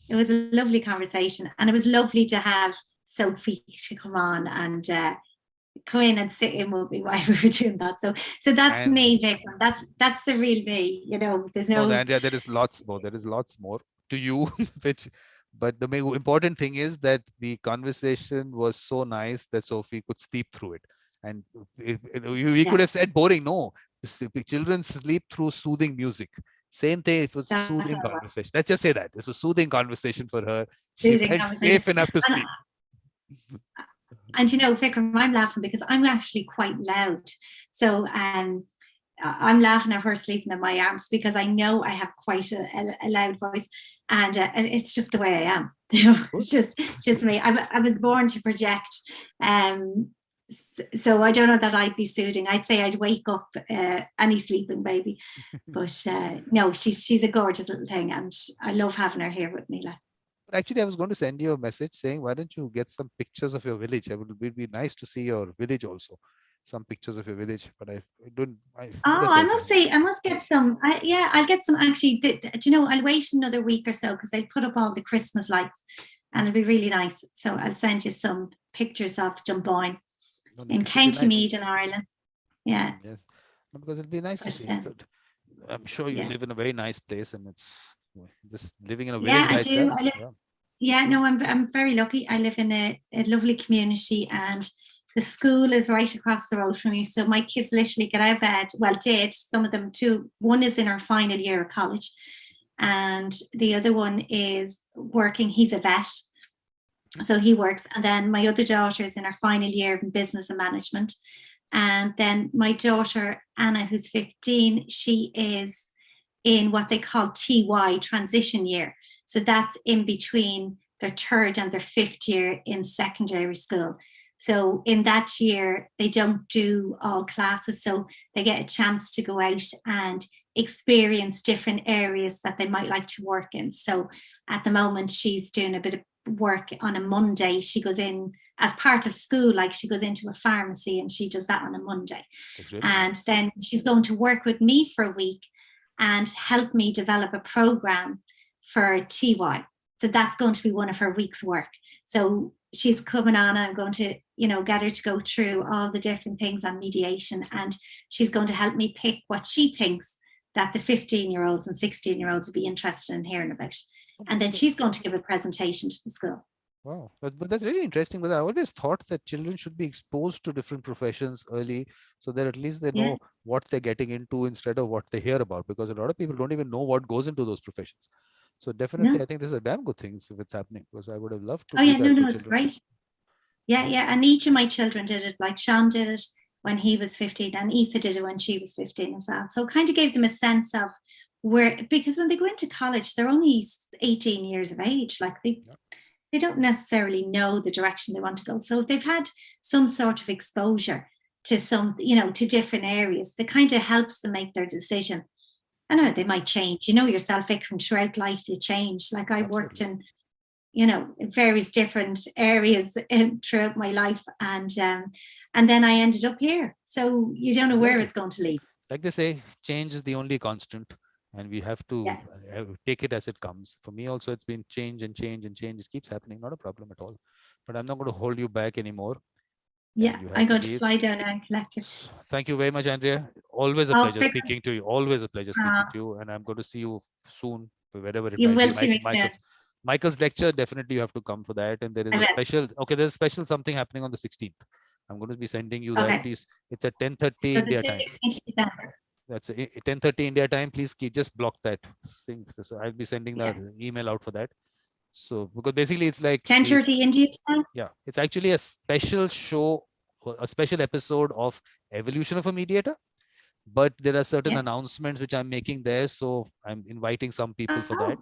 It was a lovely conversation and it was lovely to have Sophie to come on and come in and sit in with me while we were doing that. So that's me, Vikram. That's the real me. There's no.
Andrea, there is lots more. There is lots more to you, but the important thing is that the conversation was so nice that Sophie could sleep through it. And we could have said boring. No, children sleep through soothing music. Same thing. It was soothing conversation. Let's just say that this was soothing conversation for her. She felt safe enough to sleep.
And Vikram, I'm laughing because I'm actually quite loud. So I'm laughing at her sleeping in my arms because I know I have quite a loud voice, and it's just the way I am. It's just me. I was born to project. So I don't know that I'd be soothing. I'd say I'd wake up any sleeping baby. But no, she's a gorgeous little thing, and I love having her here with me.
Actually, I was going to send you a message saying, why don't you get some pictures of your village? It would be nice to see your village also. Some pictures of your village, but I
must get some. I'll get some. Actually, I'll wait another week or so because they'll put up all the Christmas lights, and it'll be really nice. So I'll send you some pictures of Dunboyne in County Meath in Ireland. Yeah.
Yes, because it'll be nice to see. I'm sure you live in a very nice place, and it's just living in a village.
I do. I'm very lucky. I live in a lovely community, and the school is right across the road from me. So my kids literally get out of bed. Well, some of them too. One is in her final year of college, and the other one is working. He's a vet, so he works. And then my other daughter is in her final year in business and management. And then my daughter, Anna, who's 15, she is in what they call TY, transition year. So that's in between their third and their fifth year in secondary school. So in that year, they don't do all classes. So they get a chance to go out and experience different areas that they might like to work in. So at the moment, she's doing a bit of work on a Monday. She goes in as part of school, like she goes into a pharmacy and she does that on a Monday. And then she's going to work with me for a week and help me develop a program for TY. So that's going to be one of her week's work. So she's coming on and I'm going to, get her to go through all the different things on mediation. And she's going to help me pick what she thinks that the 15-year-olds and 16-year-olds would be interested in hearing about. And then she's going to give a presentation to the school.
Wow, but that's really interesting. But I always thought that children should be exposed to different professions early, so that at least they know what they're getting into instead of what they hear about. Because a lot of people don't even know what goes into those professions. So definitely, I think this is a damn good thing if it's happening. Because I would have loved to.
It's great. Yeah, and each of my children did it. Like Sean did it when he was 15, and Aoife did it when she was 15 as well. So it kind of gave them a sense of because when they go into college, they're only 18 years of age. Like they don't necessarily know the direction they want to go. So if they've had some sort of exposure to to different areas, that kind of helps them make their decision. I know they might change. Yourself, Vikram, throughout life, you change. Like I worked in, various different areas throughout my life. And then I ended up here. So you don't know where it's going to lead.
Like they say, change is the only constant. and we have to take it as it comes. For me also, it's been change and change and change. It keeps happening, not a problem at all. But I'm not going to hold you back anymore.
Yeah,
You
I'm
have to
going to
leave.
fly down and collect it.
Thank you very much, Andrea. Always a
Oh,
pleasure speaking to you. Always a pleasure speaking to you. And I'm going to see you soon, wherever it
you
might
will
be.
see me soon.
Michael's lecture, definitely you have to come for that. And there is
I
a
will.
special, okay, there's a special something happening on the 16th. I'm going to be sending you that,
Okay.
please. It's at 10:30
So the
India time.
16th December.
That's 10:30 India time. Please just block that thing. So I'll be sending the email out for that. So because basically it's like
10:30 India time.
Yeah, it's actually a special show, a special episode of Evolution of a Mediator. But there are certain announcements which I'm making there, so I'm inviting some people for that,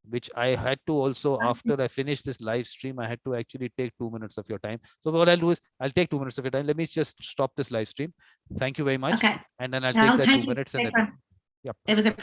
which I had to also, after I finished this live stream, I had to actually take 2 minutes of your time. So what I'll do is I'll take 2 minutes of your time. Let me just stop this live stream. Thank you very much.
Okay.
And then I'll take that 2 minutes and then.
It was a